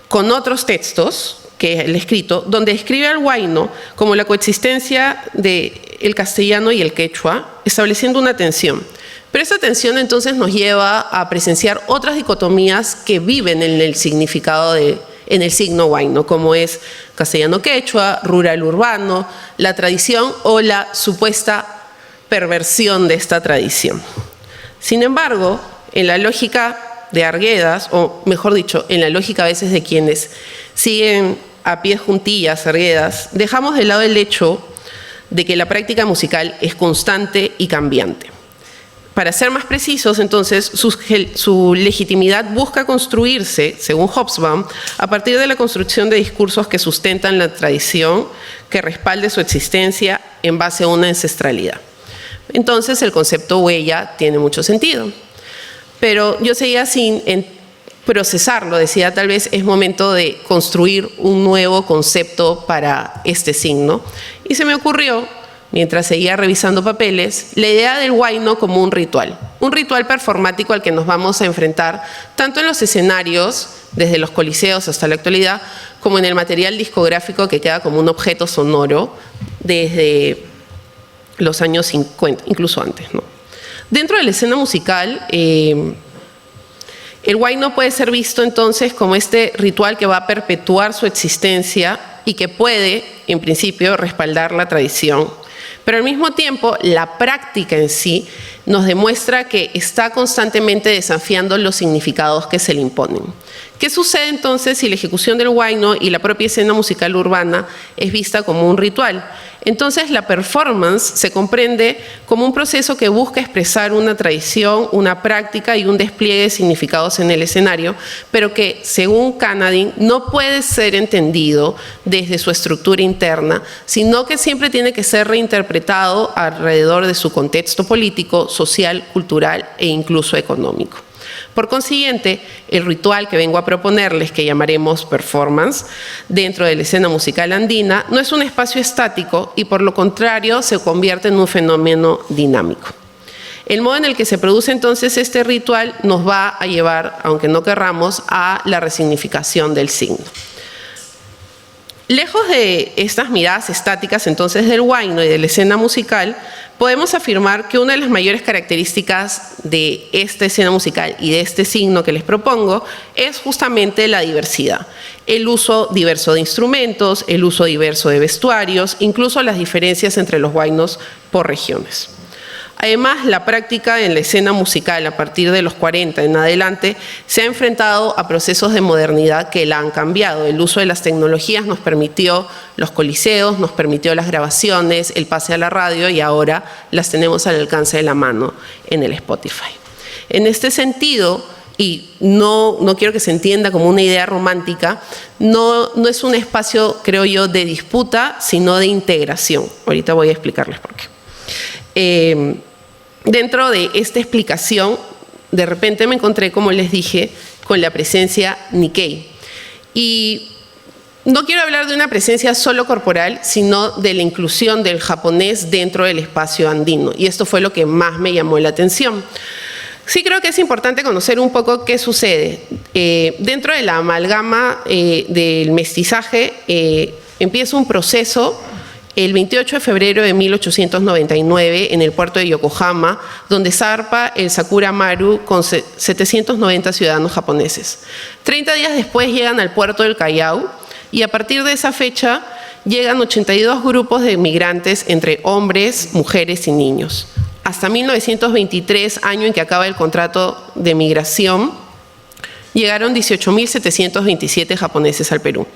[SPEAKER 4] con otros textos, que es el escrito, donde describe al huayno como la coexistencia del castellano y el quechua, estableciendo una tensión. Pero esa tensión entonces nos lleva a presenciar otras dicotomías que viven en el significado en el signo huayno, como es castellano-quechua, rural-urbano, la tradición o la supuesta perversión de esta tradición. Sin embargo, en la lógica de Arguedas, o mejor dicho, en la lógica a veces de quienes siguen a pie juntillas Arguedas, dejamos de lado el hecho de que la práctica musical es constante y cambiante. Para ser más precisos, entonces, su legitimidad busca construirse, según Hobsbawm, a partir de la construcción de discursos que sustentan la tradición, que respalde su existencia en base a una ancestralidad. Entonces, el concepto huella tiene mucho sentido. Pero yo seguía sin procesarlo, decía, tal vez es momento de construir un nuevo concepto para este signo. Y se me ocurrió, mientras seguía revisando papeles, la idea del huayno como un ritual performático al que nos vamos a enfrentar tanto en los escenarios, desde los coliseos hasta la actualidad, como en el material discográfico que queda como un objeto sonoro desde los años 50, incluso antes, ¿no? Dentro de la escena musical, el huayno puede ser visto entonces como este ritual que va a perpetuar su existencia y que puede, en principio, respaldar la tradición. Pero al mismo tiempo, la práctica en sí nos demuestra que está constantemente desafiando los significados que se le imponen. ¿Qué sucede entonces si la ejecución del huayno y la propia escena musical urbana es vista como un ritual? Entonces la performance se comprende como un proceso que busca expresar una tradición, una práctica y un despliegue de significados en el escenario, pero que, según Canadin, no puede ser entendido desde su estructura interna, sino que siempre tiene que ser reinterpretado alrededor de su contexto político, social, cultural e incluso económico. Por consiguiente, el ritual que vengo a proponerles, que llamaremos performance, dentro de la escena musical andina, no es un espacio estático y por lo contrario se convierte en un fenómeno dinámico. El modo en el que se produce entonces este ritual nos va a llevar, aunque no querramos, a la resignificación del signo. Lejos de estas miradas estáticas entonces del huayno y de la escena musical, podemos afirmar que una de las mayores características de esta escena musical y de este signo que les propongo es justamente la diversidad. El uso diverso de instrumentos, el uso diverso de vestuarios, incluso las diferencias entre los huaynos por regiones. Además, la práctica en la escena musical a partir de los 40 en adelante se ha enfrentado a procesos de modernidad que la han cambiado. El uso de las tecnologías nos permitió los coliseos, nos permitió las grabaciones, el pase a la radio y ahora las tenemos al alcance de la mano en el Spotify. En este sentido, y no quiero que se entienda como una idea romántica, no es un espacio, creo yo, de disputa, sino de integración. Ahorita voy a explicarles por qué. Dentro de esta explicación, de repente me encontré, como les dije, con la presencia Nikkei. Y no quiero hablar de una presencia solo corporal, sino de la inclusión del japonés dentro del espacio andino. Y esto fue lo que más me llamó la atención. Sí creo que es importante conocer un poco qué sucede. Dentro de la amalgama del mestizaje empieza un proceso el 28 de febrero de 1899 en el puerto de Yokohama, donde zarpa el Sakura Maru con 790 ciudadanos japoneses. 30 días después llegan al puerto del Callao y a partir de esa fecha llegan 82 grupos de migrantes entre hombres, mujeres y niños. hasta 1923, año en que acaba el contrato de migración, llegaron 18.727 japoneses al Perú.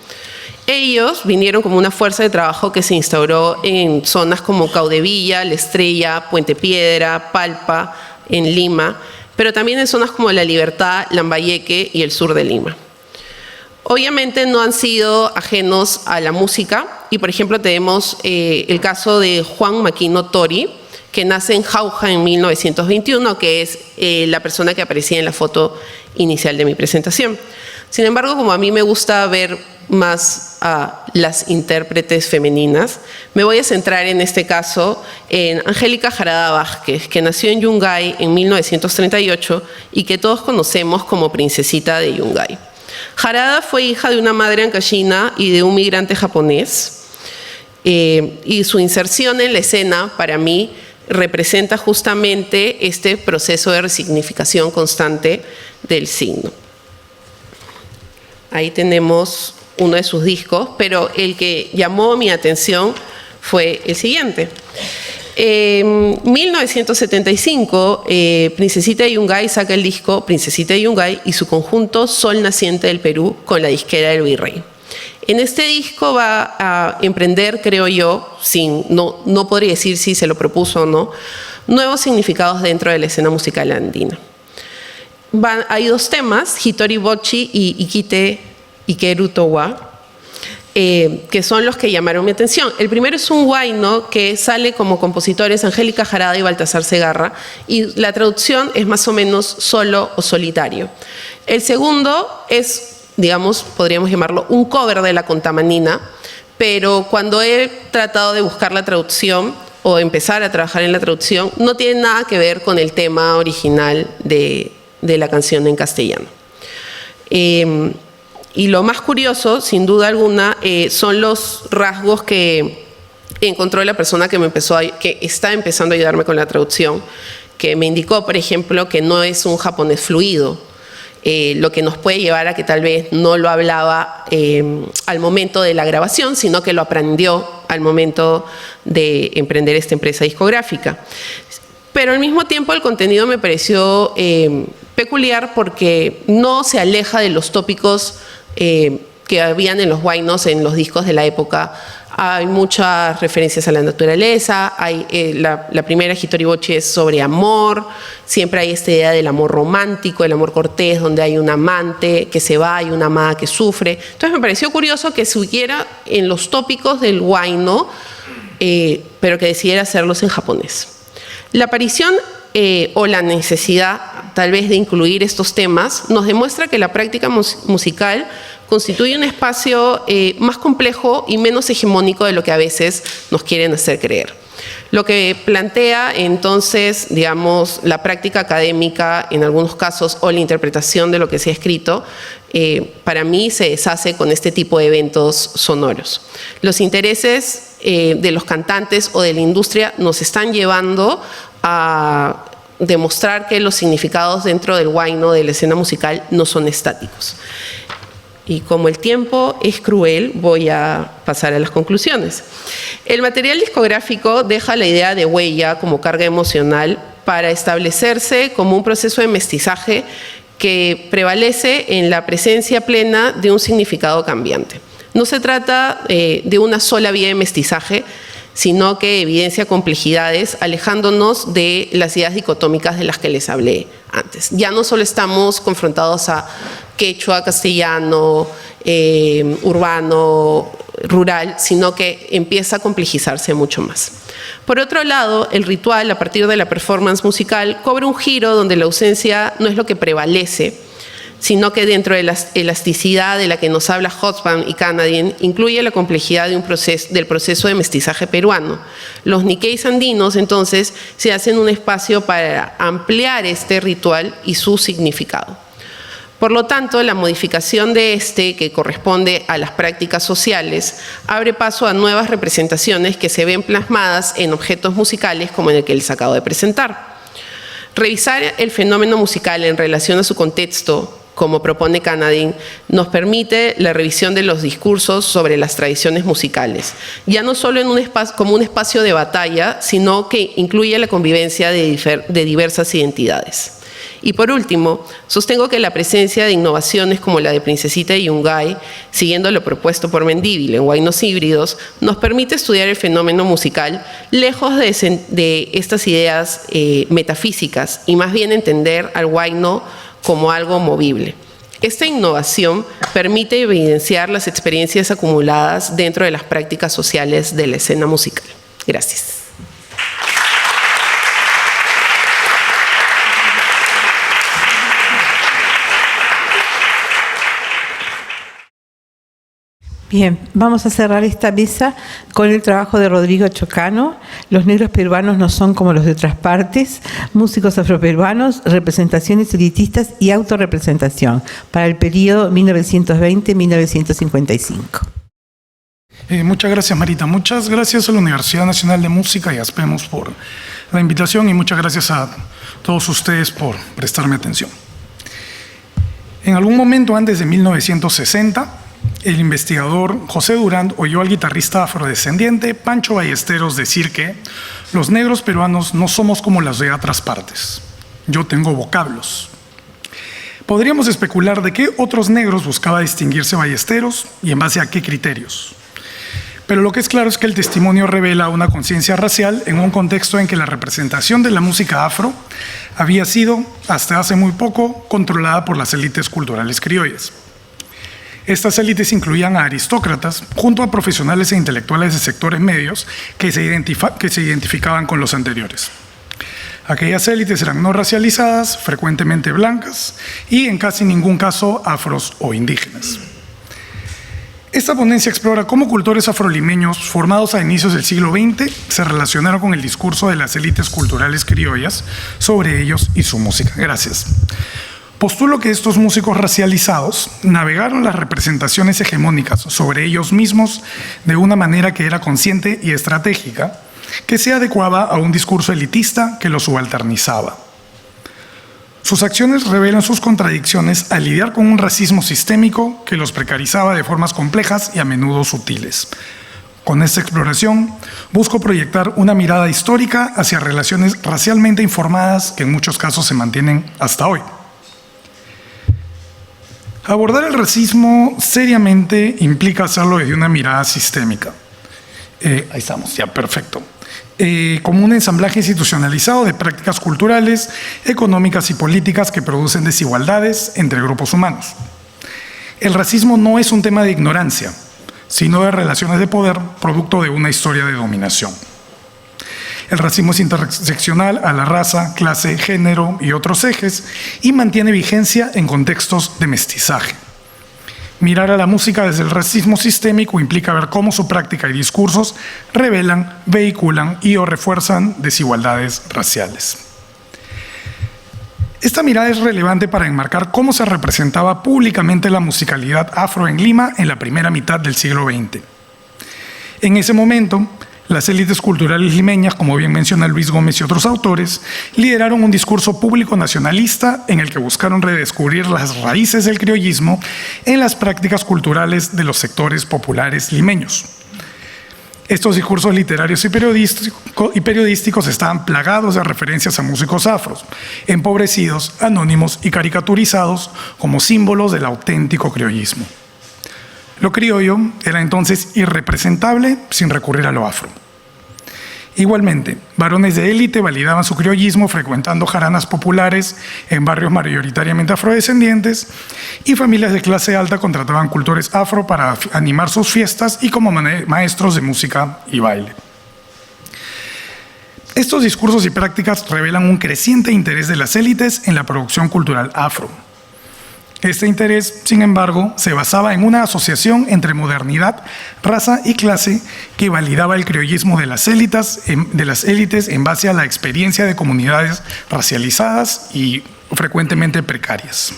[SPEAKER 4] Ellos vinieron como una fuerza de trabajo que se instauró en zonas como Caudevilla, La Estrella, Puente Piedra, Palpa, en Lima, pero también en zonas como La Libertad, Lambayeque y el sur de Lima. Obviamente no han sido ajenos a la música y, por ejemplo, tenemos el caso de Juan Maquino Tori, que nace en Jauja en 1921, que es la persona que aparecía en la foto inicial de mi presentación. Sin embargo, como a mí me gusta ver más a las intérpretes femeninas, me voy a centrar en este caso en Angélica Jarada Vázquez, que nació en Yungay en 1938 y que todos conocemos como Princesita de Yungay. Jarada fue hija de una madre ancashina y de un migrante japonés, y su inserción en la escena, para mí, representa justamente este proceso de resignificación constante del signo. Ahí tenemos uno de sus discos, pero el que llamó mi atención fue el siguiente. En 1975, Princesita de Yungay saca el disco Princesita de Yungay y su conjunto Sol Naciente del Perú con la disquera del Virrey. En este disco va a emprender, creo yo, no podría decir si se lo propuso o no, nuevos significados dentro de la escena musical andina. Hay dos temas, Hitori Bochi y Ikite Ikeru Towa, que son los que llamaron mi atención. El primero es un huayno que sale como compositores Angélica Jarada y Baltasar Segarra, y la traducción es más o menos solo o solitario. El segundo es, digamos, podríamos llamarlo un cover de la Contamanina, pero cuando he tratado de buscar la traducción o empezar a trabajar en la traducción, no tiene nada que ver con el tema original de la canción en castellano. Y lo más curioso, sin duda alguna, son los rasgos que encontró la persona que está empezando a ayudarme con la traducción, que me indicó, por ejemplo, que no es un japonés fluido, lo que nos puede llevar a que tal vez no lo hablaba al momento de la grabación, sino que lo aprendió al momento de emprender esta empresa discográfica. Pero al mismo tiempo el contenido me pareció peculiar porque no se aleja de los tópicos que habían en los huaynos, en los discos de la época. Hay muchas referencias a la naturaleza, la primera Hitori Bochi es sobre amor, siempre hay esta idea del amor romántico, el amor cortés, donde hay un amante que se va y una amada que sufre. Entonces me pareció curioso que se hubiera en los tópicos del huayno, pero que decidiera hacerlos en japonés. La aparición o la necesidad tal vez de incluir estos temas nos demuestra que la práctica musical constituye un espacio más complejo y menos hegemónico de lo que a veces nos quieren hacer creer. Lo que plantea entonces, digamos, la práctica académica en algunos casos o la interpretación de lo que se ha escrito, para mí se deshace con este tipo de eventos sonoros. Los intereses de los cantantes o de la industria nos están llevando a demostrar que los significados dentro del huayno, de la escena musical, no son estáticos. Y como el tiempo es cruel, voy a pasar a las conclusiones. El material discográfico deja la idea de huella como carga emocional para establecerse como un proceso de mestizaje que prevalece en la presencia plena de un significado cambiante. No se trata de una sola vía de mestizaje, sino que evidencia complejidades alejándonos de las ideas dicotómicas de las que les hablé antes. Ya no solo estamos confrontados a quechua, castellano, urbano, rural, sino que empieza a complejizarse mucho más. Por otro lado, el ritual, a partir de la performance musical, cobra un giro donde la ausencia no es lo que prevalece, sino que dentro de la elasticidad de la que nos habla Hobsbawm y Canadian, incluye la complejidad del proceso de mestizaje peruano. Los Nikkeis andinos, entonces, se hacen un espacio para ampliar este ritual y su significado. Por lo tanto, la modificación de que corresponde a las prácticas sociales, abre paso a nuevas representaciones que se ven plasmadas en objetos musicales como en el que les acabo de presentar. Revisar el fenómeno musical en relación a su contexto como propone Canadín, nos permite la revisión de los discursos sobre las tradiciones musicales, ya no solo como un espacio de batalla, sino que incluye la convivencia de diversas identidades. Y por último, sostengo que la presencia de innovaciones como la de Princesita y Yungay, siguiendo lo propuesto por Mendívil en Huaynos Híbridos, nos permite estudiar el fenómeno musical lejos de estas ideas metafísicas y más bien entender al huayno como algo movible. Esta innovación permite evidenciar las experiencias acumuladas dentro de las prácticas sociales de la escena musical. Gracias.
[SPEAKER 1] Bien, vamos a cerrar esta mesa con el trabajo de Rodrigo Chocano. Los negros peruanos no son como los de otras partes. Músicos afroperuanos, representaciones elitistas y autorrepresentación para el periodo 1920-1955.
[SPEAKER 5] Muchas gracias, Marita. Muchas gracias a la Universidad Nacional de Música y a ASPEMUS por la invitación y muchas gracias a todos ustedes por prestarme atención. En algún momento antes de 1960, el investigador José Durán oyó al guitarrista afrodescendiente Pancho Ballesteros decir que los negros peruanos no somos como las de otras partes. Yo tengo vocablos. Podríamos especular de qué otros negros buscaba distinguirse Ballesteros y en base a qué criterios. Pero lo que es claro es que el testimonio revela una conciencia racial en un contexto en que la representación de la música afro había sido, hasta hace muy poco, controlada por las élites culturales criollas. Estas élites incluían a aristócratas junto a profesionales e intelectuales de sectores medios que se identificaban con los anteriores. Aquellas élites eran no racializadas, frecuentemente blancas y en casi ningún caso afros o indígenas. Esta ponencia explora cómo cultores afrolimeños formados a inicios del siglo XX se relacionaron con el discurso de las élites culturales criollas sobre ellos y su música. Gracias. Postulo que estos músicos racializados navegaron las representaciones hegemónicas sobre ellos mismos de una manera que era consciente y estratégica, que se adecuaba a un discurso elitista que los subalternizaba. Sus acciones revelan sus contradicciones al lidiar con un racismo sistémico que los precarizaba de formas complejas y a menudo sutiles. Con esta exploración, busco proyectar una mirada histórica hacia relaciones racialmente informadas que en muchos casos se mantienen hasta hoy. Abordar el racismo seriamente implica hacerlo desde una mirada sistémica. Ahí estamos, ya, perfecto. Como un ensamblaje institucionalizado de prácticas culturales, económicas y políticas que producen desigualdades entre grupos humanos. El racismo no es un tema de ignorancia, sino de relaciones de poder producto de una historia de dominación. El racismo es interseccional a la raza, clase, género y otros ejes y mantiene vigencia en contextos de mestizaje. Mirar a la música desde el racismo sistémico implica ver cómo su práctica y discursos revelan, vehiculan y o refuerzan desigualdades raciales. Esta mirada es relevante para enmarcar cómo se representaba públicamente la musicalidad afro en Lima en la primera mitad del siglo XX. En ese momento, las élites culturales limeñas, como bien menciona Luis Gómez y otros autores, lideraron un discurso público nacionalista en el que buscaron redescubrir las raíces del criollismo en las prácticas culturales de los sectores populares limeños. Estos discursos literarios y periodísticos estaban plagados de referencias a músicos afros, empobrecidos, anónimos y caricaturizados como símbolos del auténtico criollismo. Lo criollo era entonces irrepresentable sin recurrir a lo afro. Igualmente, varones de élite validaban su criollismo frecuentando jaranas populares en barrios mayoritariamente afrodescendientes y familias de clase alta contrataban cultores afro para animar sus fiestas y como maestros de música y baile. Estos discursos y prácticas revelan un creciente interés de las élites en la producción cultural afro. Este interés, sin embargo, se basaba en una asociación entre modernidad, raza y clase que validaba el criollismo de las élites en base a la experiencia de comunidades racializadas y frecuentemente precarias.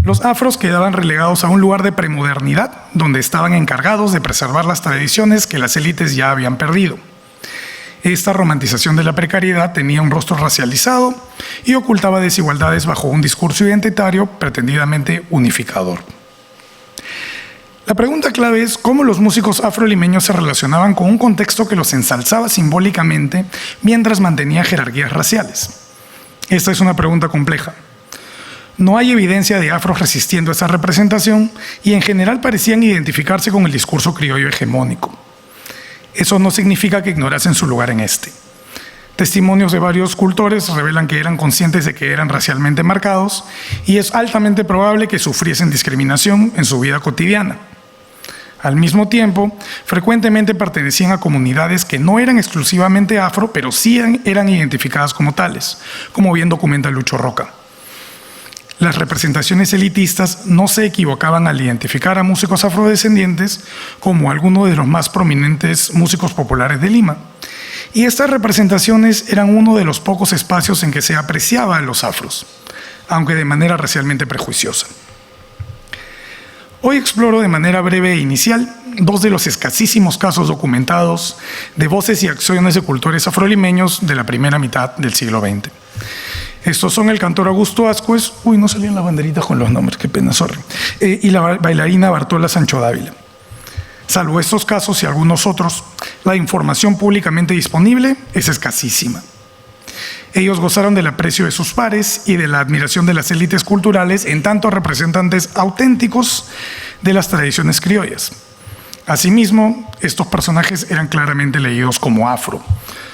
[SPEAKER 5] Los afros quedaban relegados a un lugar de premodernidad, donde estaban encargados de preservar las tradiciones que las élites ya habían perdido. Esta romantización de la precariedad tenía un rostro racializado y ocultaba desigualdades bajo un discurso identitario pretendidamente unificador. La pregunta clave es cómo los músicos afrolimeños se relacionaban con un contexto que los ensalzaba simbólicamente mientras mantenía jerarquías raciales. Esta es una pregunta compleja. No hay evidencia de afros resistiendo a esa representación y en general parecían identificarse con el discurso criollo hegemónico. Eso no significa que ignorasen su lugar en este. Testimonios de varios cultores revelan que eran conscientes de que eran racialmente marcados y es altamente probable que sufriesen discriminación en su vida cotidiana. Al mismo tiempo, frecuentemente pertenecían a comunidades que no eran exclusivamente afro, pero sí eran identificadas como tales, como bien documenta Lucho Roca. Las representaciones elitistas no se equivocaban al identificar a músicos afrodescendientes como algunos de los más prominentes músicos populares de Lima. Y estas representaciones eran uno de los pocos espacios en que se apreciaba a los afros, aunque de manera racialmente prejuiciosa. Hoy exploro de manera breve e inicial dos de los escasísimos casos documentados de voces y acciones de cultores afrolimeños de la primera mitad del siglo XX. Estos son el cantor Augusto Ascuez, no salían las banderitas con los nombres, qué pena, sorry, y la bailarina Bartola Sancho Dávila. Salvo estos casos y algunos otros, la información públicamente disponible es escasísima. Ellos gozaron del aprecio de sus pares y de la admiración de las élites culturales en tanto representantes auténticos de las tradiciones criollas. Asimismo, estos personajes eran claramente leídos como afro.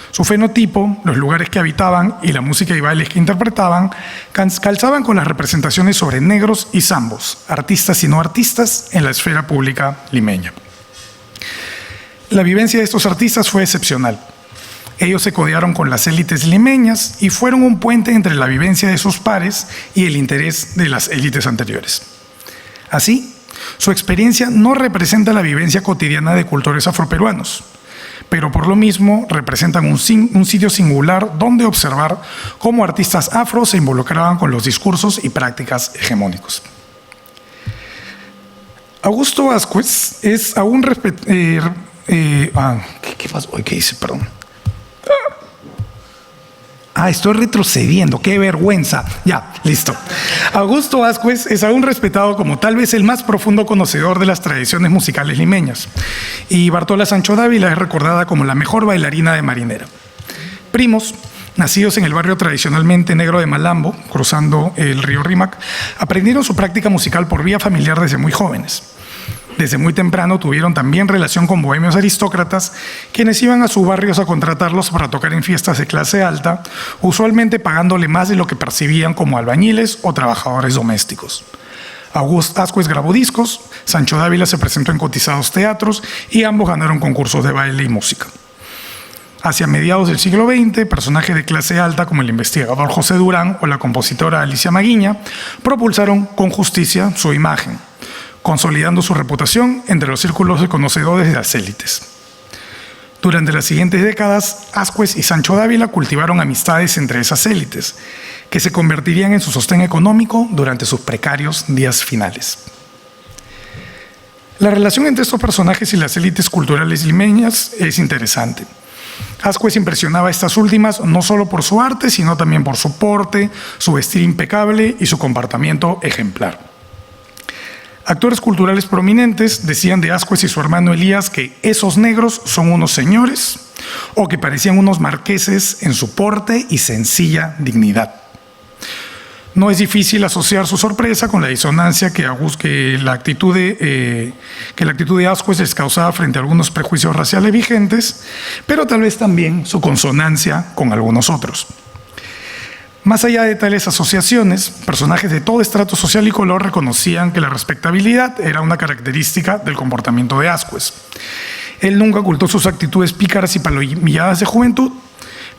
[SPEAKER 5] Su fenotipo, los lugares que habitaban y la música y bailes que interpretaban calzaban con las representaciones sobre negros y zambos, artistas y no artistas, en la esfera pública limeña. La vivencia de estos artistas fue excepcional. Ellos se codearon con las élites limeñas y fueron un puente entre la vivencia de sus pares y el interés de las élites anteriores. Así, su experiencia no representa la vivencia cotidiana de cultores afroperuanos, pero por lo mismo representan un sitio singular donde observar cómo artistas afro se involucraban con los discursos y prácticas hegemónicos. Augusto Ascuez es aún ¿qué pasó? ¿Qué hice? Perdón. Estoy retrocediendo, qué vergüenza. Ya, listo. Augusto Ascuez es aún respetado como tal vez el más profundo conocedor de las tradiciones musicales limeñas. Y Bartola Sancho Dávila es recordada como la mejor bailarina de marinera. Primos, nacidos en el barrio tradicionalmente negro de Malambo, cruzando el río Rímac, aprendieron su práctica musical por vía familiar desde muy jóvenes. Desde muy temprano tuvieron también relación con bohemios aristócratas, quienes iban a sus barrios a contratarlos para tocar en fiestas de clase alta, usualmente pagándole más de lo que percibían como albañiles o trabajadores domésticos. Augusto Ascuez grabó discos, Sancho Dávila se presentó en cotizados teatros y ambos ganaron concursos de baile y música. Hacia mediados del siglo XX, personajes de clase alta como el investigador José Durán o la compositora Alicia Maguiña propulsaron con justicia su imagen, consolidando su reputación entre los círculos de conocedores de las élites. Durante las siguientes décadas, Ascuez y Sancho Dávila cultivaron amistades entre esas élites, que se convertirían en su sostén económico durante sus precarios días finales. La relación entre estos personajes y las élites culturales limeñas es interesante. Ascuez impresionaba a estas últimas no solo por su arte, sino también por su porte, su vestir impecable y su comportamiento ejemplar. Actores culturales prominentes decían de Ascuez y su hermano Elías que esos negros son unos señores o que parecían unos marqueses en su porte y sencilla dignidad. No es difícil asociar su sorpresa con la disonancia que la actitud de Ascuez les causaba frente a algunos prejuicios raciales vigentes, pero tal vez también su consonancia con algunos otros. Más allá de tales asociaciones, personajes de todo estrato social y color reconocían que la respetabilidad era una característica del comportamiento de Ascuez. Él nunca ocultó sus actitudes pícaras y palomilladas de juventud,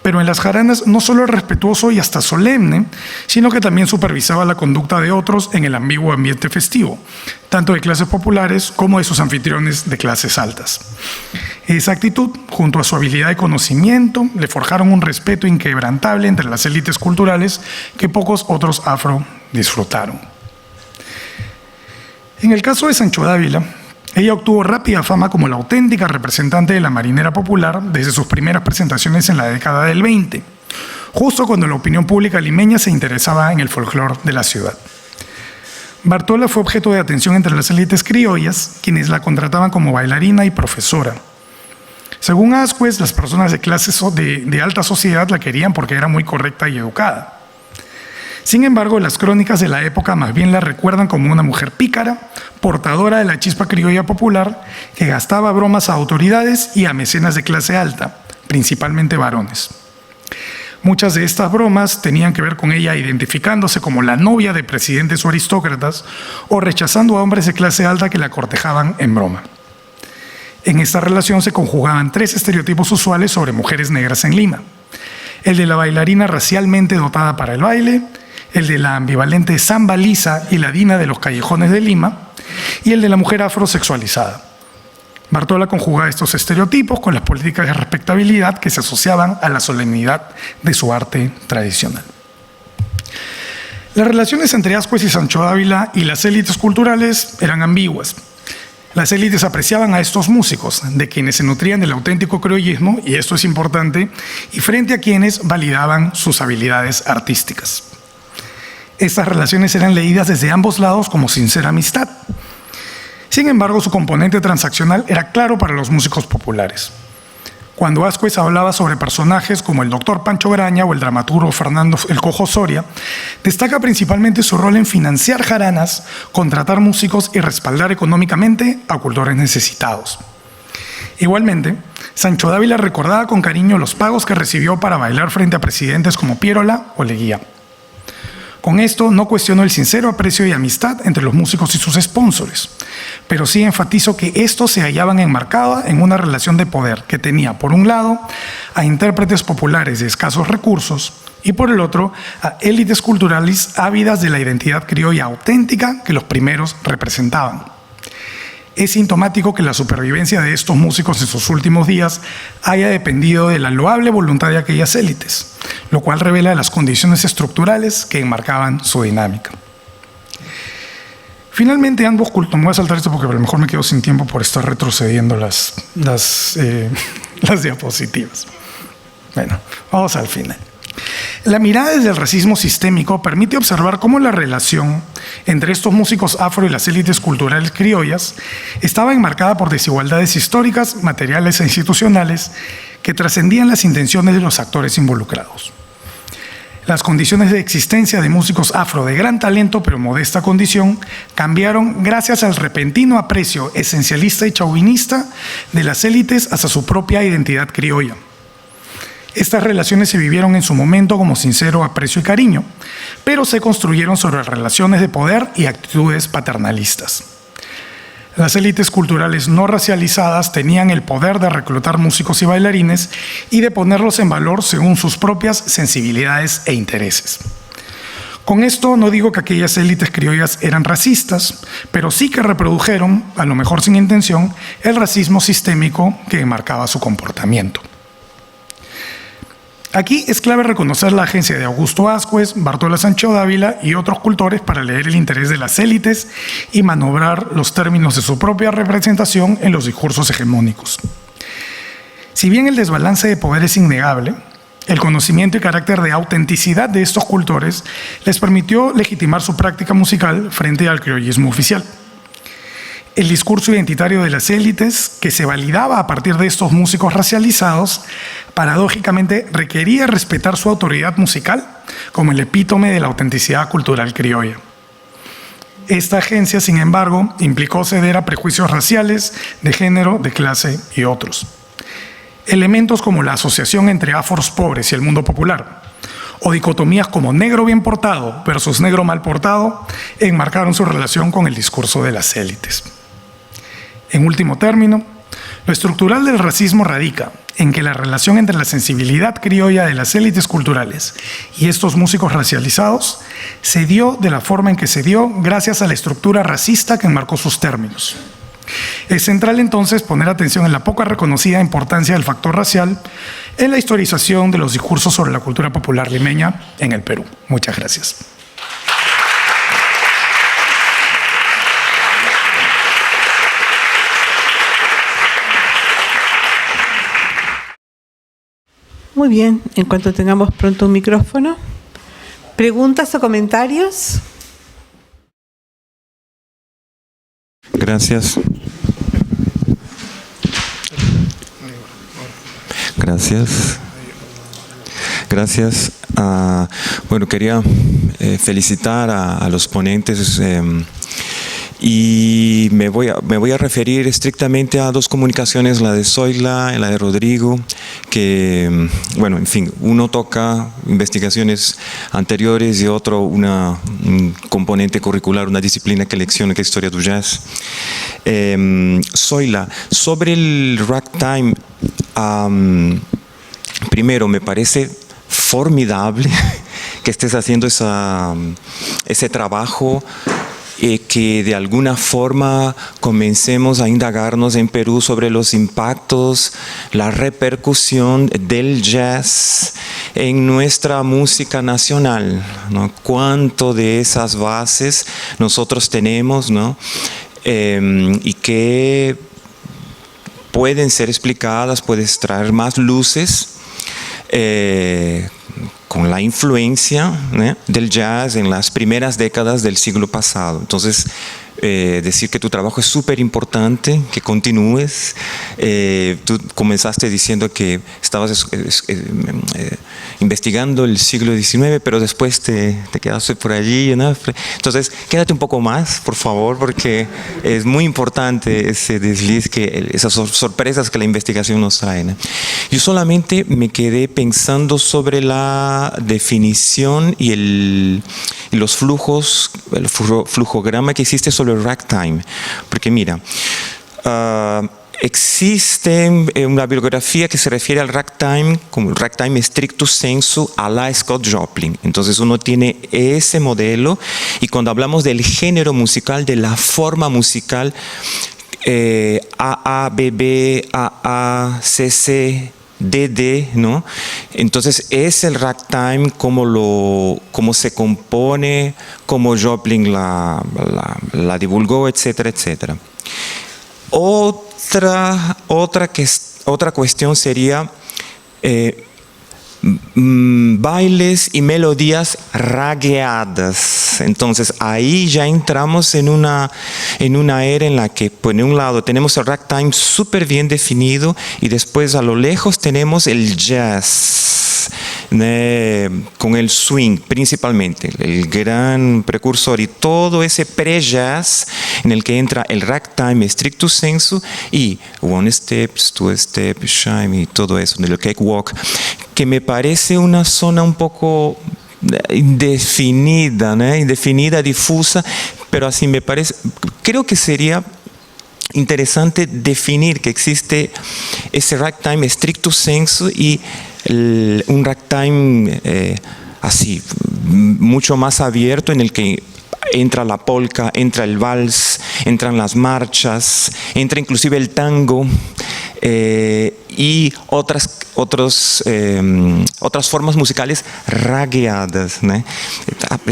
[SPEAKER 5] pero en las jaranas no solo era respetuoso y hasta solemne, sino que también supervisaba la conducta de otros en el ambiguo ambiente festivo, tanto de clases populares como de sus anfitriones de clases altas. Esa actitud, junto a su habilidad de conocimiento, le forjaron un respeto inquebrantable entre las élites culturales que pocos otros afro disfrutaron. En el caso de Sancho Dávila, Ella obtuvo rápida fama como la auténtica representante de la marinera popular desde sus primeras presentaciones en la década del 20, justo cuando la opinión pública limeña se interesaba en el folclore de la ciudad. Bartola fue objeto de atención entre las élites criollas, quienes la contrataban como bailarina y profesora. Según Ascuez, las personas de clase de alta sociedad la querían porque era muy correcta y educada. Sin embargo, las crónicas de la época más bien la recuerdan como una mujer pícara, portadora de la chispa criolla popular, que gastaba bromas a autoridades y a mecenas de clase alta, principalmente varones. Muchas de estas bromas tenían que ver con ella identificándose como la novia de presidentes o aristócratas o rechazando a hombres de clase alta que la cortejaban en broma. En esta relación se conjugaban 3 estereotipos usuales sobre mujeres negras en Lima: el de la bailarina racialmente dotada para el baile, el de la ambivalente samba lisa y ladina de los callejones de Lima, y el de la mujer afrosexualizada. Bartola conjugaba estos estereotipos con las políticas de respetabilidad que se asociaban a la solemnidad de su arte tradicional. Las relaciones entre Ascuez y Sancho Dávila y las élites culturales eran ambiguas. Las élites apreciaban a estos músicos, de quienes se nutrían del auténtico criollismo, y esto es importante, y frente a quienes validaban sus habilidades artísticas. Estas relaciones eran leídas desde ambos lados como sincera amistad. Sin embargo, su componente transaccional era claro para los músicos populares. Cuando Ascuez hablaba sobre personajes como el doctor Pancho Graña o el dramaturgo Fernando El Cojo Soria, destaca principalmente su rol en financiar jaranas, contratar músicos y respaldar económicamente a cultores necesitados. Igualmente, Sancho Dávila recordaba con cariño los pagos que recibió para bailar frente a presidentes como Pierola o Leguía. Con esto no cuestionó el sincero aprecio y amistad entre los músicos y sus sponsors, pero sí enfatizó que estos se hallaban enmarcados en una relación de poder que tenía, por un lado, a intérpretes populares de escasos recursos y, por el otro, a élites culturales ávidas de la identidad criolla auténtica que los primeros representaban. Es sintomático que la supervivencia de estos músicos en sus últimos días haya dependido de la loable voluntad de aquellas élites, lo cual revela las condiciones estructurales que enmarcaban su dinámica. Finalmente, ambos cultos, me voy a saltar esto porque a lo mejor me quedo sin tiempo por estar retrocediendo las diapositivas. Bueno, vamos al final. La mirada desde el racismo sistémico permite observar cómo la relación entre estos músicos afro y las élites culturales criollas estaba enmarcada por desigualdades históricas, materiales e institucionales que trascendían las intenciones de los actores involucrados. Las condiciones de existencia de músicos afro de gran talento pero modesta condición cambiaron gracias al repentino aprecio esencialista y chauvinista de las élites hacia su propia identidad criolla. Estas relaciones se vivieron en su momento como sincero aprecio y cariño, pero se construyeron sobre relaciones de poder y actitudes paternalistas. Las élites culturales no racializadas tenían el poder de reclutar músicos y bailarines y de ponerlos en valor según sus propias sensibilidades e intereses. Con esto no digo que aquellas élites criollas eran racistas, pero sí que reprodujeron, a lo mejor sin intención, el racismo sistémico que enmarcaba su comportamiento. Aquí es clave reconocer la agencia de Augusto Ascuez, Bartola Sancho Dávila y otros cultores para leer el interés de las élites y maniobrar los términos de su propia representación en los discursos hegemónicos. Si bien el desbalance de poder es innegable, el conocimiento y carácter de autenticidad de estos cultores les permitió legitimar su práctica musical frente al criollismo oficial. El discurso identitario de las élites, que se validaba a partir de estos músicos racializados, paradójicamente requería respetar su autoridad musical como el epítome de la autenticidad cultural criolla. Esta agencia, sin embargo, implicó ceder a prejuicios raciales, de género, de clase y otros. Elementos como la asociación entre afros pobres y el mundo popular, o dicotomías como negro bien portado versus negro mal portado, enmarcaron su relación con el discurso de las élites. En último término, lo estructural del racismo radica en que la relación entre la sensibilidad criolla de las élites culturales y estos músicos racializados se dio de la forma en que se dio gracias a la estructura racista que enmarcó sus términos. Es central entonces poner atención en la poca reconocida importancia del factor racial en la historización de los discursos sobre la cultura popular limeña en el Perú. Muchas gracias.
[SPEAKER 1] Muy bien, en cuanto tengamos pronto un micrófono. ¿Preguntas o comentarios?
[SPEAKER 6] Gracias. Gracias. Gracias. Bueno, quería felicitar a los ponentes y me voy a referir estrictamente a dos comunicaciones, la de Zoila y la de Rodrigo, que, bueno, en fin, uno toca investigaciones anteriores y otro un componente curricular, una disciplina que lecciona, que es historia del jazz. Zoila, sobre el ragtime, primero me parece formidable que estés haciendo ese trabajo, que de alguna forma comencemos a indagarnos en Perú sobre los impactos, la repercusión del jazz en nuestra música nacional, ¿no? Cuánto de esas bases nosotros tenemos, ¿no? Y que pueden ser explicadas, puedes traer más luces con la influencia del jazz en las primeras décadas del siglo pasado. Entonces, decir que tu trabajo es súper importante, que continúes. Tú comenzaste diciendo que estabas investigando el siglo XIX, pero después te quedaste por allí, ¿no? Entonces, quédate un poco más, por favor, porque es muy importante ese desliz, esas sorpresas que la investigación nos trae, ¿no? Yo solamente me quedé pensando sobre la definición y los flujos, el flujograma que hiciste sobre el ragtime. Porque mira, existe una bibliografía que se refiere al ragtime como el ragtime stricto sensu a la Scott Joplin. Entonces uno tiene ese modelo, y cuando hablamos del género musical, de la forma musical, AA, BB, AA, CC, DD, ¿no? Entonces es el ragtime como se compone, como Joplin la divulgó, etcétera, etcétera. Otra cuestión sería bailes y melodías ragueadas. Entonces ahí ya entramos en una era en la que, por un lado, tenemos el ragtime súper bien definido, y después a lo lejos tenemos el jazz, con el swing principalmente, el gran precursor, y todo ese pre-jazz en el que entra el ragtime stricto sensu y one step, two step, shine y todo eso, el cakewalk, que me parece una zona un poco indefinida, ¿no? Indefinida, difusa, pero así me parece. Creo que sería interesante definir que existe ese ragtime stricto sensu y un ragtime así, mucho más abierto, en el que entra la polka, entra el vals, entran las marchas, entra inclusive el tango, y otras formas musicales ragueadas, ¿no?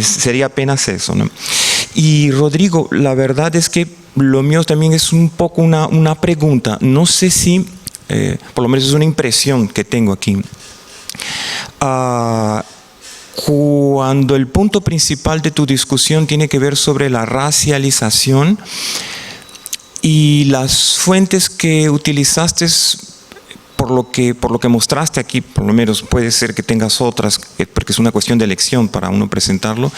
[SPEAKER 6] Sería apenas eso, ¿no? Y Rodrigo, la verdad es que lo mío también es un poco una pregunta. No sé si, por lo menos es una impresión que tengo aquí. Cuando el punto principal de tu discusión tiene que ver sobre la racialización, y las fuentes que utilizaste, por lo que mostraste aquí, por lo menos puede ser que tengas otras, porque es una cuestión de elección para uno presentarlo,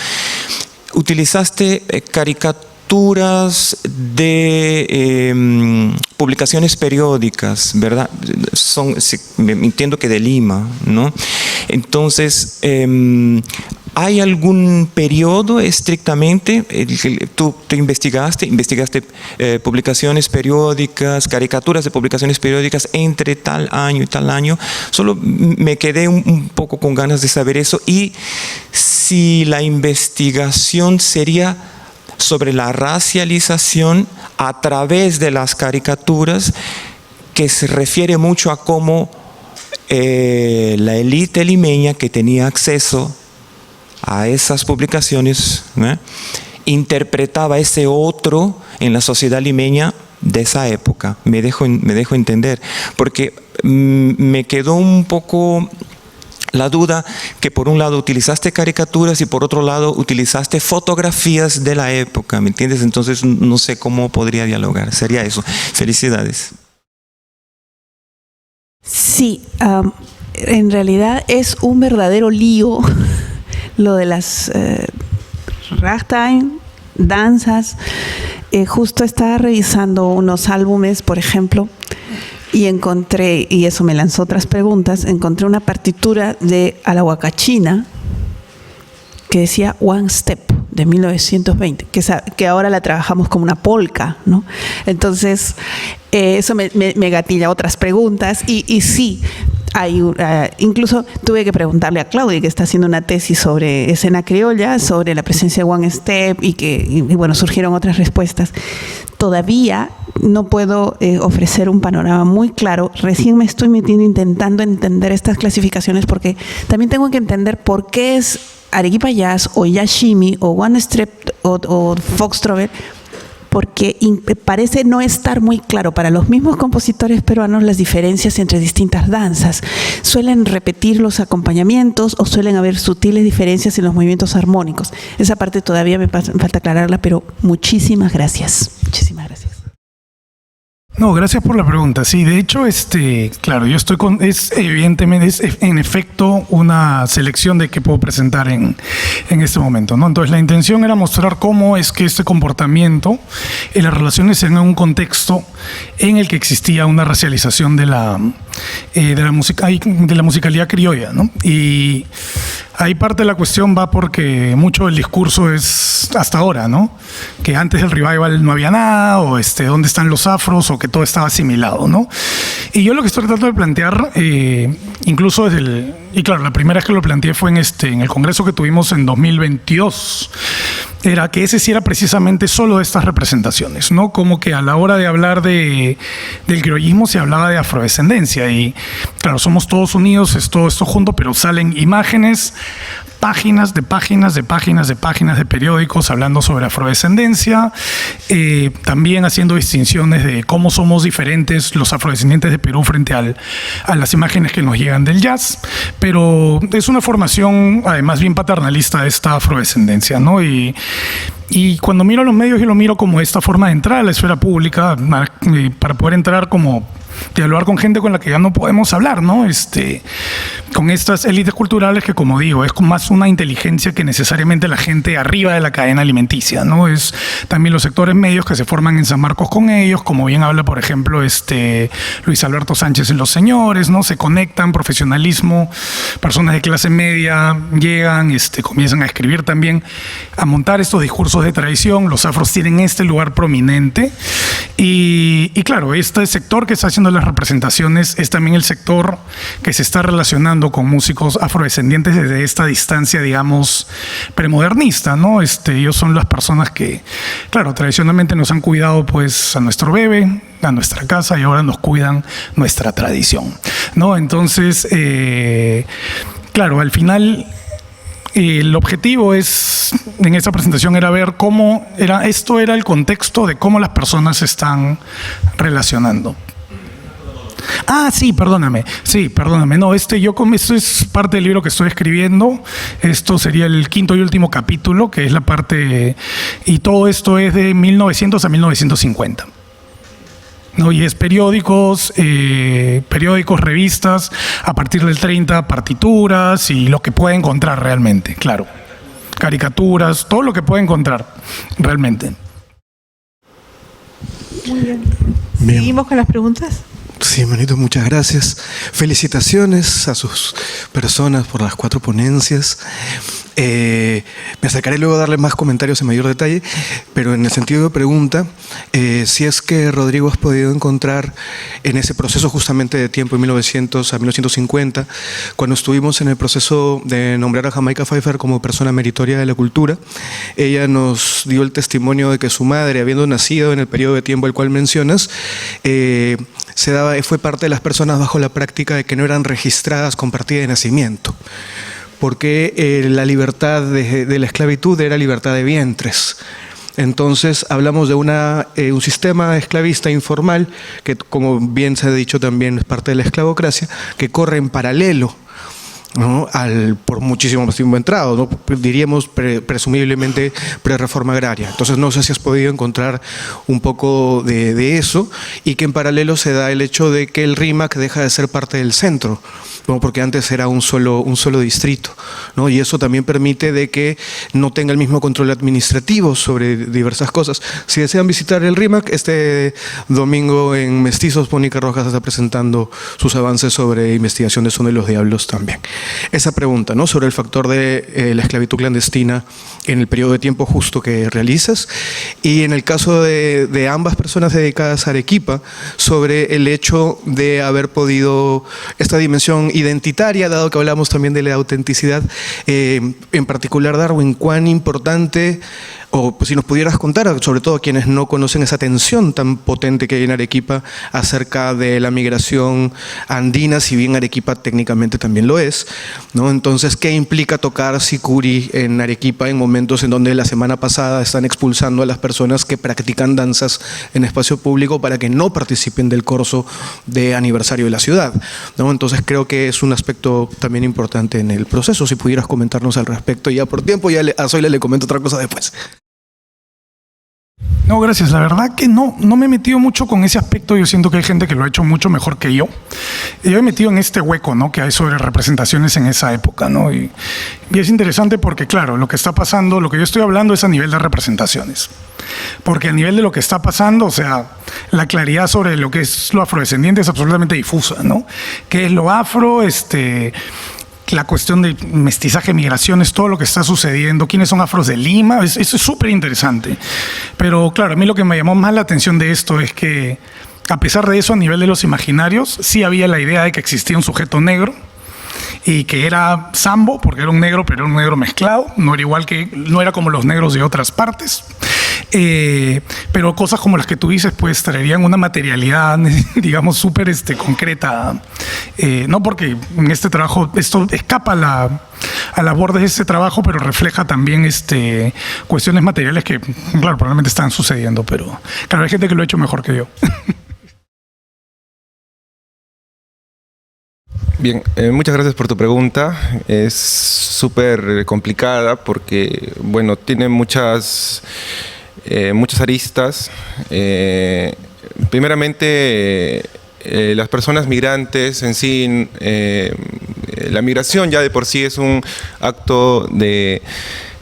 [SPEAKER 6] utilizaste caricaturas de publicaciones periódicas, ¿verdad? Entiendo que de Lima, ¿no? Entonces, ¿hay algún periodo estrictamente? Tú investigaste publicaciones periódicas, caricaturas de publicaciones periódicas entre tal año y tal año. Solo me quedé un poco con ganas de saber eso, y si la investigación sería sobre la racialización a través de las caricaturas, que se refiere mucho a cómo la élite limeña que tenía acceso a esas publicaciones, ¿no?, interpretaba ese otro en la sociedad limeña de esa época. Me dejo entender, porque me quedó un poco la duda que por un lado utilizaste caricaturas y por otro lado utilizaste fotografías de la época, ¿me entiendes? Entonces no sé cómo podría dialogar, sería eso. Felicidades.
[SPEAKER 2] Sí, en realidad es un verdadero lío lo de las ragtime, danzas. Justo estaba revisando unos álbumes, por ejemplo, y encontré, y eso me lanzó otras preguntas, encontré una partitura de A la Huacachina que decía One Step de 1920, que ahora la trabajamos como una polka, ¿no? Entonces, eso me gatilla otras preguntas y sí, incluso tuve que preguntarle a Claudia, que está haciendo una tesis sobre escena criolla, sobre la presencia de One Step y bueno, surgieron otras respuestas. Todavía no puedo ofrecer un panorama muy claro. Recién me estoy metiendo intentando entender estas clasificaciones porque también tengo que entender por qué es Arequipa Jazz o Yashimi o One Step o Foxtrot, porque parece no estar muy claro para los mismos compositores peruanos las diferencias entre distintas danzas. Suelen repetir los acompañamientos o suelen haber sutiles diferencias en los movimientos armónicos. Esa parte todavía me falta aclararla, pero muchísimas gracias. Muchísimas gracias.
[SPEAKER 5] No, gracias por la pregunta. Sí, de hecho, claro, yo estoy evidentemente, es en efecto una selección de qué puedo presentar en este momento, ¿no? Entonces, la intención era mostrar cómo es que este comportamiento en las relaciones en un contexto en el que existía una racialización de la musicalidad criolla, ¿no? Y ahí parte de la cuestión va porque mucho del discurso es hasta ahora, ¿no? Que antes del revival no había nada, o dónde están los afros, o que todo estaba asimilado, ¿no? Y yo lo que estoy tratando de plantear, incluso y claro, la primera vez que lo planteé fue en el congreso que tuvimos en 2022, era que ese sí era precisamente solo de estas representaciones, ¿no? Como que a la hora de hablar del criollismo se hablaba de afrodescendencia y claro, somos todos unidos, es todo esto junto, pero salen imágenes, páginas de páginas de páginas de páginas de periódicos hablando sobre afrodescendencia, también haciendo distinciones de cómo somos diferentes los afrodescendientes de Perú frente a las imágenes que nos llegan del jazz, pero es una formación además bien paternalista de esta afrodescendencia, ¿no? Y cuando miro a los medios, yo lo miro como esta forma de entrar a la esfera pública para poder entrar como dialogar con gente con la que ya no podemos hablar, ¿no? Con estas élites culturales que, como digo, es más una inteligencia que necesariamente la gente arriba de la cadena alimenticia, ¿no? Es también los sectores medios que se forman en San Marcos con ellos, como bien habla, por ejemplo, Luis Alberto Sánchez en Los Señores, ¿no? Se conectan, profesionalismo, personas de clase media llegan, comienzan a escribir también, a montar estos discursos de tradición. Los afros tienen este lugar prominente y claro, este sector que está haciendo las representaciones es también el sector que se está relacionando con músicos afrodescendientes desde esta distancia, digamos, premodernista, ¿no? Ellos son las personas que, claro, tradicionalmente nos han cuidado pues a nuestro bebé, a nuestra casa, y ahora nos cuidan nuestra tradición, ¿no? Entonces, claro, al final el objetivo en esta presentación era ver cómo era el contexto de cómo las personas se están relacionando. Sí, perdóname. No, esto es parte del libro que estoy escribiendo. Esto sería el quinto y último capítulo, que es la parte, y todo esto es de 1900 a 1950. ¿No? Y es periódicos, revistas, a partir del 30, partituras y lo que puede encontrar realmente, claro. Caricaturas, todo lo que puede encontrar realmente.
[SPEAKER 1] Muy bien. ¿Seguimos con las preguntas?
[SPEAKER 7] Sí, manito, muchas gracias. Felicitaciones a sus personas por las 4 ponencias. Me acercaré luego a darle más comentarios en mayor detalle, pero en el sentido de pregunta, si es que, Rodrigo, has podido encontrar en ese proceso justamente de tiempo, en 1900 a 1950, cuando estuvimos en el proceso de nombrar a Jamaica Pfeiffer como persona meritoria de la cultura, ella nos dio el testimonio de que su madre, habiendo nacido en el periodo de tiempo al cual mencionas, fue parte de las personas bajo la práctica de que no eran registradas con partida de nacimiento, porque la libertad de la esclavitud era libertad de vientres. Entonces hablamos de un sistema esclavista informal que, como bien se ha dicho, también es parte de la esclavocracia, que corre en paralelo ¿no? Por muchísimo más tiempo entrado, ¿no? Diríamos presumiblemente pre-reforma agraria. Entonces no sé si has podido encontrar un poco de eso, y que en paralelo se da el hecho de que el RIMAC deja de ser parte del centro, ¿no? Porque antes era un solo distrito, ¿no? Y eso también permite de que no tenga el mismo control administrativo sobre diversas cosas. Si desean visitar el RIMAC, este domingo en Mestizos, Mónica Rojas está presentando sus avances sobre investigación de Son de los Diablos también. Esa pregunta, ¿no? Sobre el factor de la esclavitud clandestina en el periodo de tiempo justo que realizas, y en el caso de ambas personas dedicadas a Arequipa, sobre el hecho de haber podido esta dimensión identitaria, dado que hablamos también de la autenticidad, en particular Darwin, cuán importante, o pues, si nos pudieras contar, sobre todo a quienes no conocen esa tensión tan potente que hay en Arequipa acerca de la migración andina, si bien Arequipa técnicamente también lo es, ¿no? Entonces, ¿qué implica tocar sicuri en Arequipa en momentos en donde la semana pasada están expulsando a las personas que practican danzas en espacio público para que no participen del corso de aniversario de la ciudad, ¿no? Entonces, creo que es un aspecto también importante en el proceso. Si pudieras comentarnos al respecto, ya por tiempo, ya a Zoila le comento otra cosa después.
[SPEAKER 5] No, gracias. La verdad que no me he metido mucho con ese aspecto. Yo siento que hay gente que lo ha hecho mucho mejor que yo. Y yo he metido en este hueco, ¿no? Que hay sobre representaciones en esa época, ¿no? Y es interesante porque, claro, lo que está pasando, lo que yo estoy hablando es a nivel de representaciones. Porque a nivel de lo que está pasando, o sea, la claridad sobre lo que es lo afrodescendiente es absolutamente difusa, ¿no? ¿Qué es lo afro? La cuestión de mestizaje, migraciones, todo lo que está sucediendo, quiénes son afros de Lima, eso es súper interesante. Pero claro, a mí lo que me llamó más la atención de esto es que, a pesar de eso, a nivel de los imaginarios, sí había la idea de que existía un sujeto negro y que era sambo, porque era un negro, pero era un negro mezclado, no era como los negros de otras partes. Pero cosas como las que tú dices, pues traerían una materialidad, digamos, súper concreta, ¿no? Porque en este trabajo esto escapa a las bordes de este trabajo, pero refleja también cuestiones materiales que, claro, probablemente están sucediendo, pero claro, hay gente que lo ha hecho mejor que yo.
[SPEAKER 3] Bien, muchas gracias por tu pregunta. Es súper complicada porque, bueno, tiene muchas aristas. Primeramente, las personas migrantes en sí, la migración ya de por sí es un acto de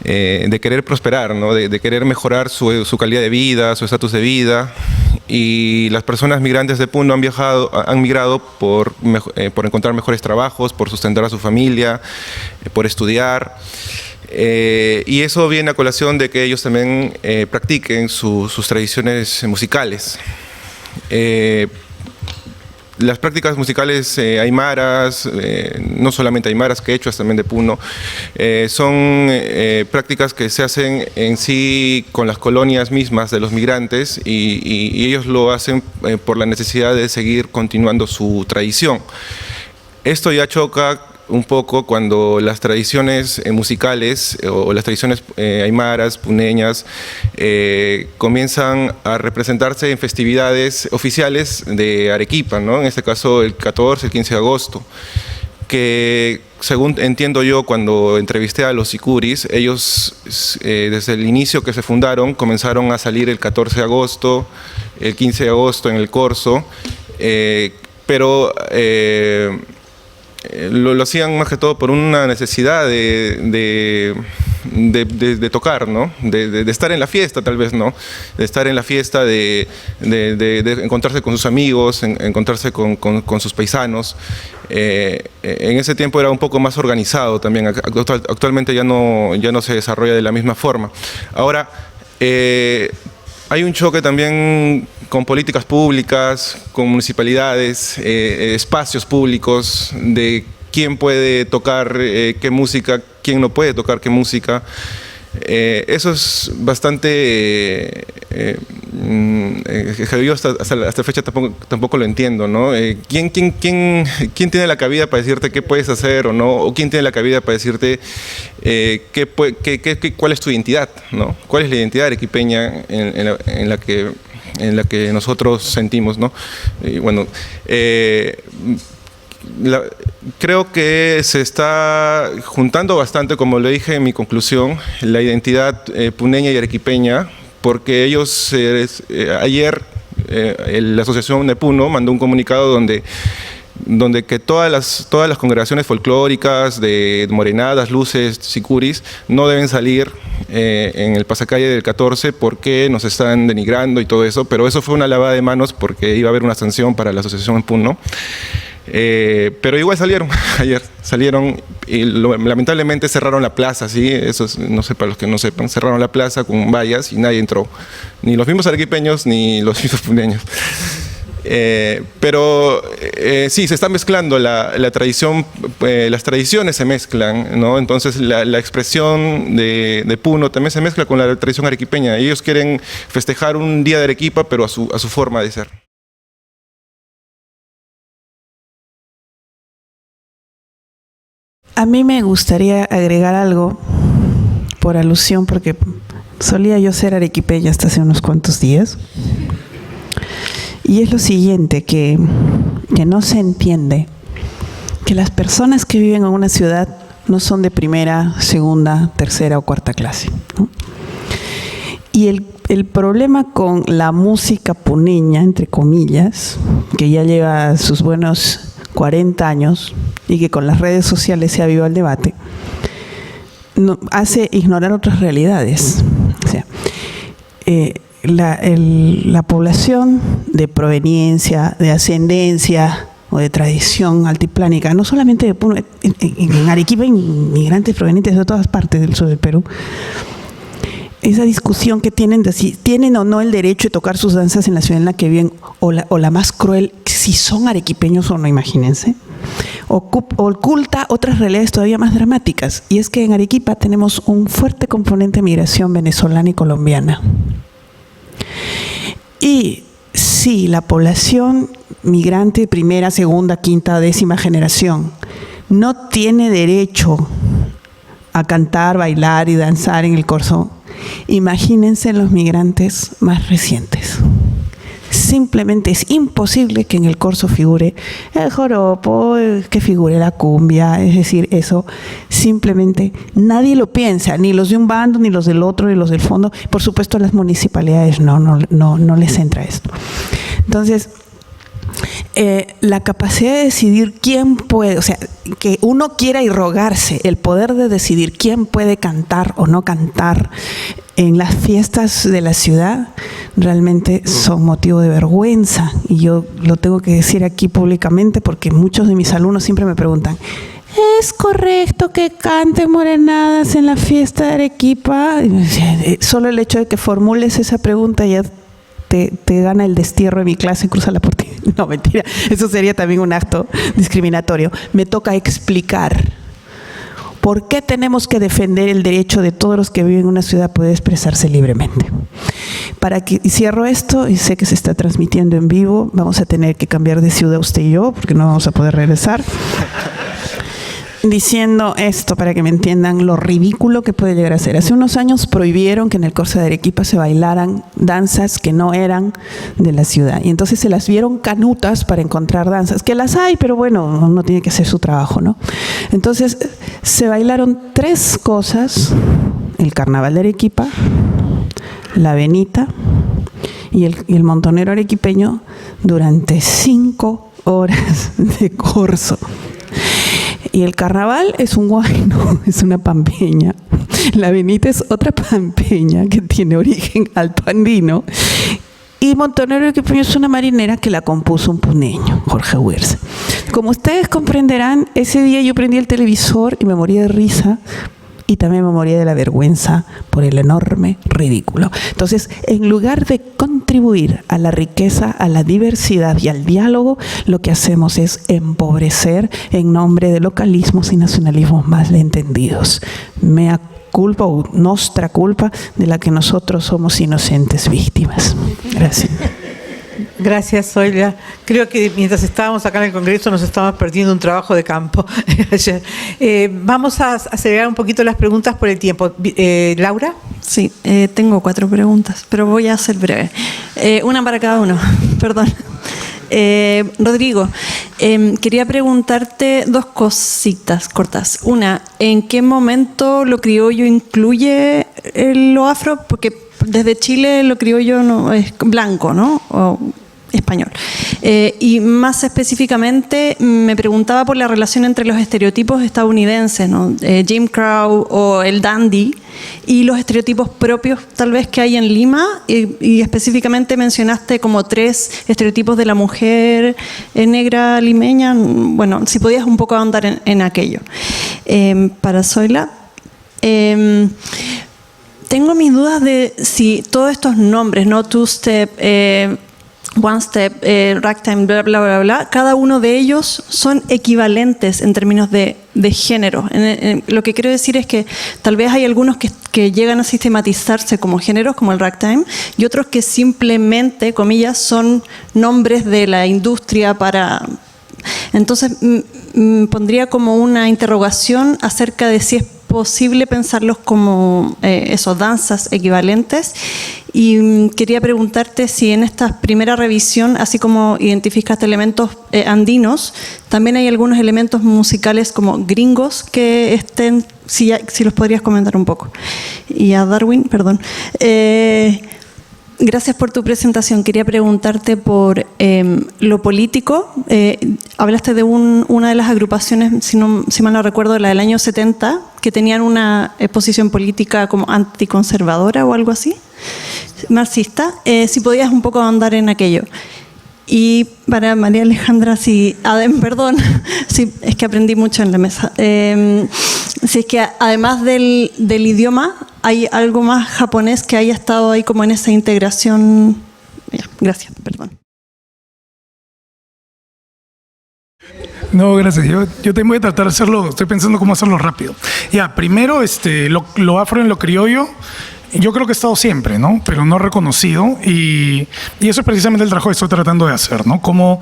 [SPEAKER 3] querer prosperar, ¿no? De querer mejorar su calidad de vida, su estatus de vida. Y las personas migrantes de Puno han migrado por encontrar mejores trabajos, por sustentar a su familia, por estudiar. Y eso viene a colación de que ellos también practiquen sus tradiciones musicales. Las prácticas musicales aymaras, no solamente aymaras, quechuas también de Puno, son prácticas que se hacen en sí con las colonias mismas de los migrantes y ellos lo hacen por la necesidad de seguir continuando su tradición. Esto ya choca un poco cuando las tradiciones musicales o las tradiciones aymaras, puneñas, comienzan a representarse en festividades oficiales de Arequipa, ¿no? En este caso el 14, el 15 de agosto, que según entiendo yo cuando entrevisté a los sicuris, ellos desde el inicio que se fundaron comenzaron a salir el 14 de agosto, el 15 de agosto en el corso, pero lo hacían más que todo por una necesidad de tocar, ¿no? De estar en la fiesta, tal vez, ¿no? De estar en la fiesta, de encontrarse con sus amigos, encontrarse con sus paisanos. En ese tiempo era un poco más organizado también. Actualmente ya no se desarrolla de la misma forma. Ahora, hay un choque también con políticas públicas, con municipalidades, espacios públicos, de quién puede tocar qué música, quién no puede tocar qué música. Eso es bastante... yo hasta fecha tampoco lo entiendo, ¿no? ¿Quién tiene la cabida para decirte qué puedes hacer o no? ¿O quién tiene la cabida para decirte cuál es tu identidad, ¿no? ¿Cuál es la identidad arequipeña en la que nosotros sentimos, ¿no? Y bueno, creo que se está juntando bastante, como le dije en mi conclusión, la identidad puneña y arequipeña, porque ellos ayer la Asociación de Puno mandó un comunicado donde que todas las congregaciones folclóricas de morenadas, luces, sicuris no deben salir en el pasacalle del 14 porque nos están denigrando y todo eso, pero eso fue una lavada de manos porque iba a haber una sanción para la Asociación de Puno. Pero igual salieron ayer, y lamentablemente cerraron la plaza, ¿sí? Eso es, no sé, para los que no sepan, cerraron la plaza con vallas y nadie entró, ni los mismos arequipeños ni los mismos puneños. Pero sí, se está mezclando la tradición, las tradiciones se mezclan, ¿no? Entonces la expresión de Puno también se mezcla con la tradición arequipeña. Ellos quieren festejar un día de Arequipa, pero a su forma de ser.
[SPEAKER 2] A mí me gustaría agregar algo por alusión, porque solía yo ser arequipeña hasta hace unos cuantos días. Y es lo siguiente, que no se entiende que las personas que viven en una ciudad no son de primera, segunda, tercera o cuarta clase, ¿no? Y el problema con la música puneña, entre comillas, que ya lleva sus buenos 40 años y que con las redes sociales se aviva el debate, hace ignorar otras realidades. O sea, la población de proveniencia, de ascendencia o de tradición altiplánica, no solamente de Puno, en Arequipa hay inmigrantes provenientes de todas partes del sur del Perú. Esa discusión que tienen de si tienen o no el derecho de tocar sus danzas en la ciudad en la que viven, o la más cruel, si son arequipeños o no, imagínense, oculta otras realidades todavía más dramáticas. Y es que en Arequipa tenemos un fuerte componente de migración venezolana y colombiana. Y si la población migrante de primera, segunda, quinta, décima generación no tiene derecho a cantar, bailar y danzar en el corso, imagínense los migrantes más recientes. Simplemente es imposible que en el corso figure el joropo, que figure la cumbia, es decir, eso simplemente nadie lo piensa, ni los de un bando, ni los del otro, ni los del fondo. Por supuesto, a las municipalidades no les entra esto. Entonces, la capacidad de decidir quién puede, o sea, que uno quiera irrogarse el poder de decidir quién puede cantar o no cantar en las fiestas de la ciudad, realmente son motivo de vergüenza. Y yo lo tengo que decir aquí públicamente porque muchos de mis alumnos siempre me preguntan: ¿es correcto que canten morenadas en la fiesta de Arequipa? Solo el hecho de que formules esa pregunta ya te gana el destierro de mi clase, cruza la puerta. No, mentira, eso sería también un acto discriminatorio. Me toca explicar por qué tenemos que defender el derecho de todos los que viven en una ciudad a poder expresarse libremente. Y cierro esto, y sé que se está transmitiendo en vivo, vamos a tener que cambiar de ciudad usted y yo, porque no vamos a poder regresar. Diciendo esto para que me entiendan lo ridículo que puede llegar a ser. Hace unos años prohibieron que en el Corso de Arequipa se bailaran danzas que no eran de la ciudad. Y entonces se las vieron canutas para encontrar danzas, que las hay, pero bueno, uno tiene que hacer su trabajo, ¿no? Entonces se bailaron 3 cosas: el Carnaval de Arequipa, la Venita y el montonero arequipeño durante 5 horas de corso. Y el carnaval es un huayno, es una pampeña. La venita es otra pampeña que tiene origen altoandino. Y montonero arequipeño es una marinera que la compuso un puneño, Jorge Huerza. Como ustedes comprenderán, ese día yo prendí el televisor y me moría de risa. Y también me moría de la vergüenza por el enorme ridículo. Entonces, en lugar de contribuir a la riqueza, a la diversidad y al diálogo, lo que hacemos es empobrecer en nombre de localismos y nacionalismos mal entendidos. Mea culpa o nostra culpa de la que nosotros somos inocentes víctimas. Gracias.
[SPEAKER 1] Gracias, Olga. Creo que mientras estábamos acá en el Congreso nos estábamos perdiendo un trabajo de campo. Vamos a acelerar un poquito las preguntas por el tiempo. ¿Laura?
[SPEAKER 8] Sí, tengo 4 preguntas, pero voy a ser breve. Una para cada uno, perdón. Rodrigo, Quería preguntarte dos cositas cortas. Una, ¿en qué momento lo criollo incluye lo afro? Porque desde Chile lo criollo no es blanco, ¿no? O español. Y más específicamente me preguntaba por la relación entre los estereotipos estadounidenses, ¿no? Jim Crow o el dandy, y los estereotipos propios tal vez que hay en Lima, y específicamente mencionaste como 3 estereotipos de la mujer negra limeña. Bueno, si podías un poco ahondar en aquello. Para Zoila, tengo mis dudas de si todos estos nombres, ¿no? Two-step, One Step, Ragtime, bla, bla, bla, bla, cada uno de ellos son equivalentes en términos de género. Lo que quiero decir es que tal vez hay algunos que llegan a sistematizarse como géneros, como el Ragtime, y otros que simplemente, comillas, son nombres de la industria para... Entonces, pondría como una interrogación acerca de si es posible pensarlos como danzas equivalentes. Y quería preguntarte si en esta primera revisión, así como identificaste elementos andinos, también hay algunos elementos musicales como gringos que estén, si los podrías comentar un poco. Y a Darwin, perdón. Gracias por tu presentación. Quería preguntarte por lo político. Hablaste de una de las agrupaciones, si mal no recuerdo, la del año 70, que tenían una posición política como anticonservadora o algo así, marxista. Si podías un poco ahondar en aquello. Y para María Alejandra, perdón, sí, es que aprendí mucho en la mesa. Si es que además del idioma, ¿hay algo más japonés que haya estado ahí como en esa integración? Gracias, perdón.
[SPEAKER 5] No, gracias. Yo te voy a tratar de hacerlo, estoy pensando cómo hacerlo rápido. Primero, lo afro en lo criollo, yo creo que he estado siempre, ¿no? Pero no reconocido, y eso es precisamente el trabajo que estoy tratando de hacer, ¿no? Como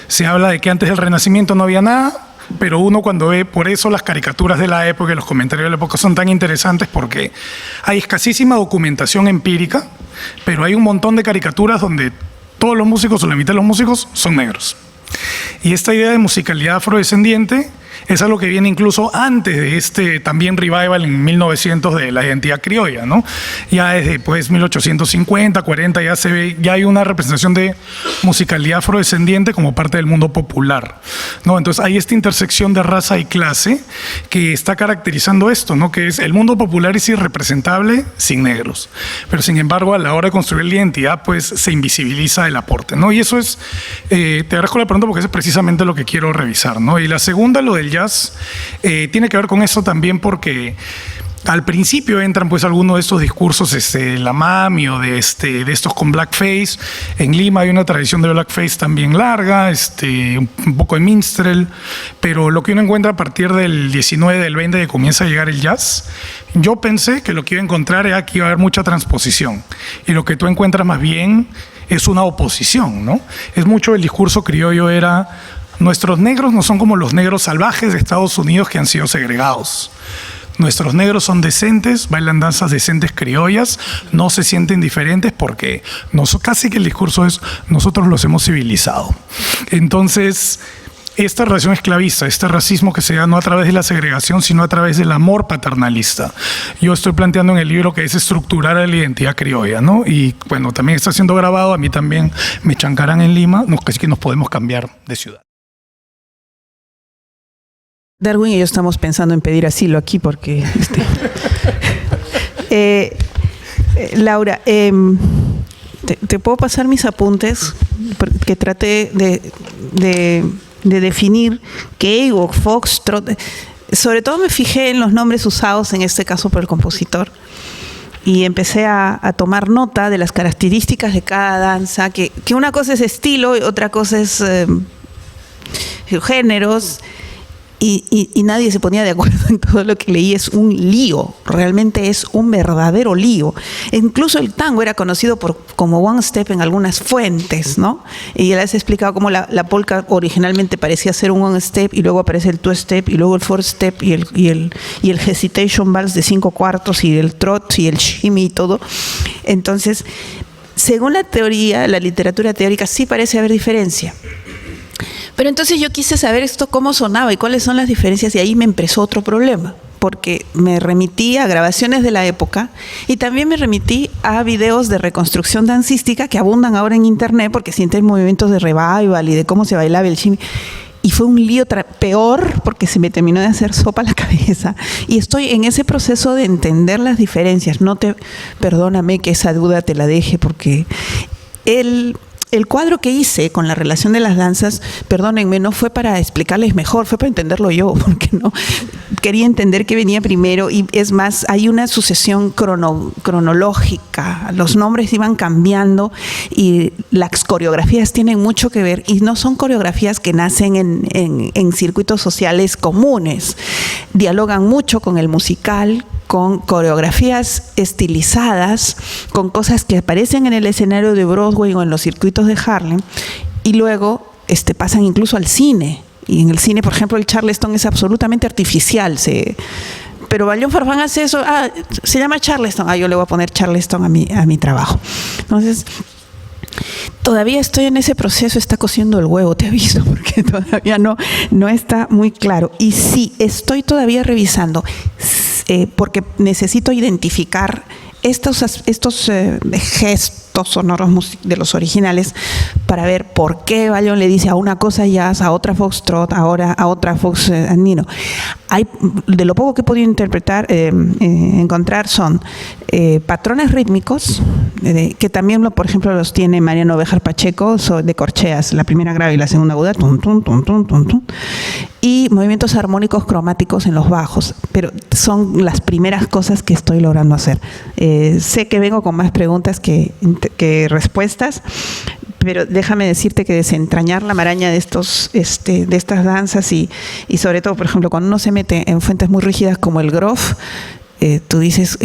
[SPEAKER 5] se habla de que antes del Renacimiento no había nada, pero uno cuando ve, por eso las caricaturas de la época y los comentarios de la época son tan interesantes, porque hay escasísima documentación empírica, pero hay un montón de caricaturas donde todos los músicos o la mitad de los músicos son negros. Y esta idea de musicalidad afrodescendiente es algo que viene incluso antes de también revival en 1900 de la identidad criolla, ¿no? Ya desde 1850, 40 ya hay una representación de musicalidad afrodescendiente como parte del mundo popular, ¿no? Entonces hay esta intersección de raza y clase que está caracterizando esto, ¿no? Que es el mundo popular es irrepresentable sin negros, pero sin embargo a la hora de construir la identidad pues se invisibiliza el aporte, ¿no? Y eso es, te agradezco la pregunta porque eso es precisamente lo que quiero revisar, ¿no? Y la segunda, lo del jazz, tiene que ver con eso también porque al principio entran pues algunos de estos discursos, la mami o de estos con blackface. En Lima hay una tradición de blackface también larga, un poco de minstrel, pero lo que uno encuentra a partir del 19, del 20 que comienza a llegar el jazz, yo pensé que lo que iba a encontrar era que iba a haber mucha transposición, y lo que tú encuentras más bien es una oposición, ¿no? Es mucho el discurso criollo era: nuestros negros no son como los negros salvajes de Estados Unidos que han sido segregados. Nuestros negros son decentes, bailan danzas decentes criollas, no se sienten diferentes porque casi que el discurso es: nosotros los hemos civilizado. Entonces, esta relación esclavista, este racismo que se da no a través de la segregación, sino a través del amor paternalista. Yo estoy planteando en el libro que es estructurar la identidad criolla, ¿no? Y bueno, también está siendo grabado, a mí también me chancarán en Lima, así que nos podemos cambiar de ciudad.
[SPEAKER 2] Darwin y yo estamos pensando en pedir asilo aquí porque... Laura, ¿te puedo pasar mis apuntes? Porque traté de definir qué o foxtrot. Sobre todo me fijé en los nombres usados en este caso por el compositor y empecé a tomar nota de las características de cada danza, que una cosa es estilo y otra cosa es géneros. Y nadie se ponía de acuerdo en todo lo que leí. Es un lío, realmente es un verdadero lío. Incluso el tango era conocido como one step en algunas fuentes, ¿no? Y ya les he explicado cómo la polka originalmente parecía ser un one step, y luego aparece el two step, y luego el four step, y el hesitation vals de 5/4, y el trot, y el shimmy y todo. Entonces, según la teoría, la literatura teórica, sí parece haber diferencia. Pero entonces yo quise saber esto cómo sonaba y cuáles son las diferencias, y ahí me empezó otro problema, porque me remití a grabaciones de la época y también me remití a videos de reconstrucción dancística que abundan ahora en internet, porque sienten movimientos de revival y de cómo se bailaba el shimmy. Y fue un lío peor porque se me terminó de hacer sopa la cabeza. Y estoy en ese proceso de entender las diferencias. Perdóname que esa duda te la deje, porque el cuadro que hice con la relación de las danzas, perdónenme, no fue para explicarles mejor, fue para entenderlo yo, porque no quería entender qué venía primero. Y es más, hay una sucesión cronológica, los nombres iban cambiando y las coreografías tienen mucho que ver, y no son coreografías que nacen en circuitos sociales comunes, dialogan mucho con el musical, con coreografías estilizadas, con cosas que aparecen en el escenario de Broadway o en los circuitos de Harlem, y luego pasan incluso al cine. Y en el cine, por ejemplo, el Charleston es absolutamente artificial. Pero Ballón Farfán hace eso, se llama Charleston, yo le voy a poner Charleston a mi trabajo. Entonces, todavía estoy en ese proceso, está cociendo el huevo, te aviso, porque todavía no está muy claro. Y sí, estoy todavía revisando, porque necesito identificar estos gestos sonoros de los originales para ver por qué Ballón le dice a una cosa jazz, a otra foxtrot, ahora a otra fox andino. De lo poco que he podido encontrar son patrones rítmicos, que también, por ejemplo, los tiene Mariano Béjar Pacheco, de corcheas, la primera grave y la segunda aguda, tum, tum, tum, tum, tum, tum, y movimientos armónicos cromáticos en los bajos, pero son las primeras cosas que estoy logrando hacer. Sé que vengo con más preguntas que respuestas, pero déjame decirte que desentrañar la maraña de estas danzas y sobre todo, por ejemplo, cuando uno se mete en fuentes muy rígidas como el Grof, tú dices,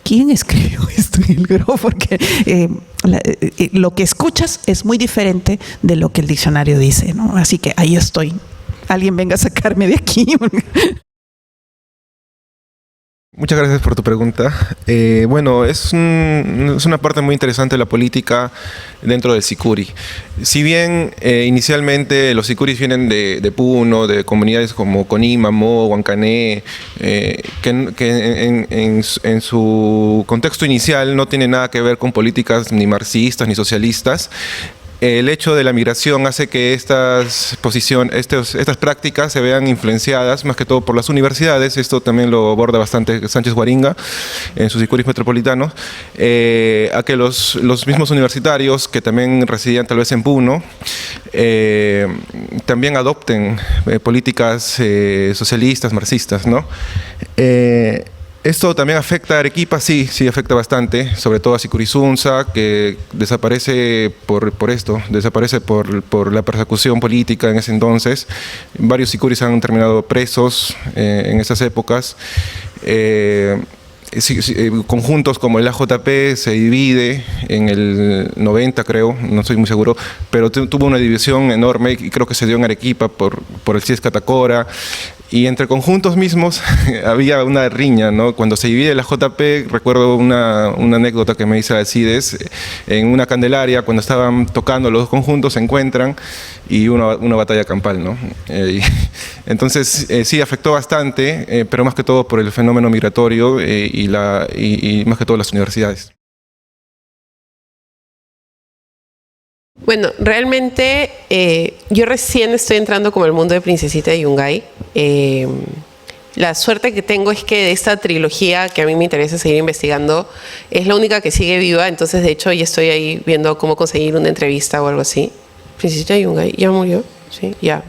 [SPEAKER 2] ¿quién escribió esto en el Grof? Porque lo que escuchas es muy diferente de lo que el diccionario dice, ¿no? Así que ahí estoy. Alguien venga a sacarme de aquí.
[SPEAKER 3] Muchas gracias por tu pregunta. Bueno, es una parte muy interesante de la política dentro del Sicuri. Si bien inicialmente los Sicuris vienen de Puno, de comunidades como Conima, Mo, Huancané, que en su contexto inicial no tiene nada que ver con políticas ni marxistas ni socialistas, el hecho de la migración hace que estas prácticas se vean influenciadas más que todo por las universidades. Esto también lo aborda bastante Sánchez Guaringa en sus Sicuris metropolitanos, a que los mismos universitarios que también residían tal vez en Puno también adopten políticas socialistas, marxistas, ¿no? Esto también afecta a Arequipa, sí afecta bastante, sobre todo a Sicurizunza, que desaparece desaparece por la persecución política en ese entonces. Varios Sicuris han terminado presos en esas épocas. Conjuntos como el AJP se divide en el 90, creo, no estoy muy seguro, pero tuvo una división enorme y creo que se dio en Arequipa por el CIES Catacora. Y entre conjuntos mismos había una riña, ¿no? Cuando se divide la JP, recuerdo una anécdota que me dice Alcides, en una Candelaria, cuando estaban tocando los dos conjuntos, se encuentran y una batalla campal, ¿no? Entonces, sí, afectó bastante, pero más que todo por el fenómeno migratorio y más que todo las universidades.
[SPEAKER 4] Bueno, realmente yo recién estoy entrando como al mundo de Princesita de Yungay. La suerte que tengo es que de esta trilogía que a mí me interesa seguir investigando es la única que sigue viva, entonces de hecho ya estoy ahí viendo cómo conseguir una entrevista o algo así. Princesita de Yungay, ¿ya murió? Sí, ya.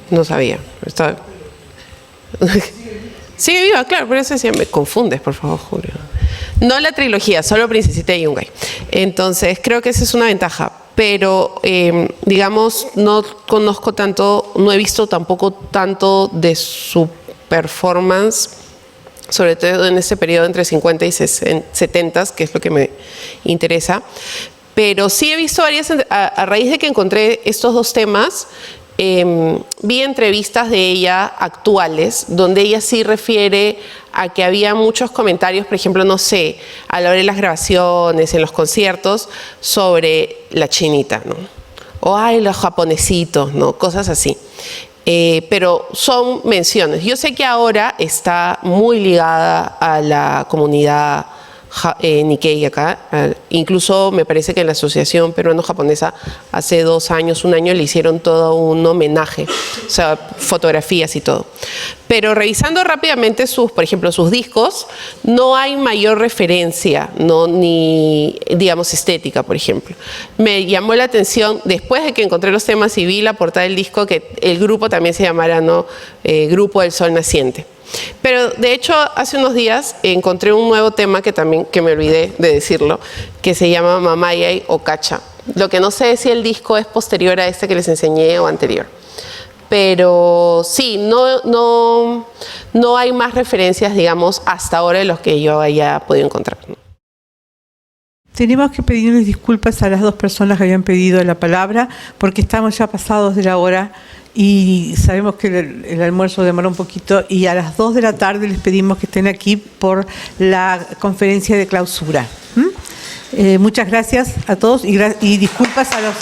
[SPEAKER 4] No sabía. Sigue viva, claro, pero eso decía, me confundes, por favor, Julio. No la trilogía, solo Princesita de Yungay. Entonces, creo que esa es una ventaja. Pero, digamos, no conozco tanto, no he visto tampoco tanto de su performance, sobre todo en ese periodo entre 50 y 70, que es lo que me interesa. Pero sí he visto varias, a raíz de que encontré estos dos temas, vi entrevistas de ella actuales, donde ella sí refiere a que había muchos comentarios, por ejemplo, no sé, a la hora de las grabaciones, en los conciertos, sobre la chinita, ¿no? o ay, los japonesitos, ¿no? Cosas así. Pero son menciones. Yo sé que ahora está muy ligada a la comunidad Nikkei acá. Incluso me parece que en la Asociación Peruano-Japonesa hace 2 años, 1 año, le hicieron todo un homenaje, o sea, fotografías y todo. Pero revisando rápidamente por ejemplo, sus discos, no hay mayor referencia, ¿no? Ni, digamos, estética, por ejemplo. Me llamó la atención, después de que encontré los temas y vi la portada del disco, que el grupo también se llamara, ¿no? Grupo del Sol Naciente. Pero de hecho hace unos días encontré un nuevo tema que me olvidé de decirlo, que se llama Mamayay o Cacha. Lo que no sé es si el disco es posterior a este que les enseñé o anterior. Pero sí, no hay más referencias, digamos, hasta ahora de los que yo haya podido encontrar.
[SPEAKER 1] Tenemos que pedirles disculpas a las 2 personas que habían pedido la palabra, porque estamos ya pasados de la hora y sabemos que el almuerzo demoró un poquito, y a las 2 de la tarde les pedimos que estén aquí por la conferencia de clausura. Muchas gracias a todos y disculpas a los...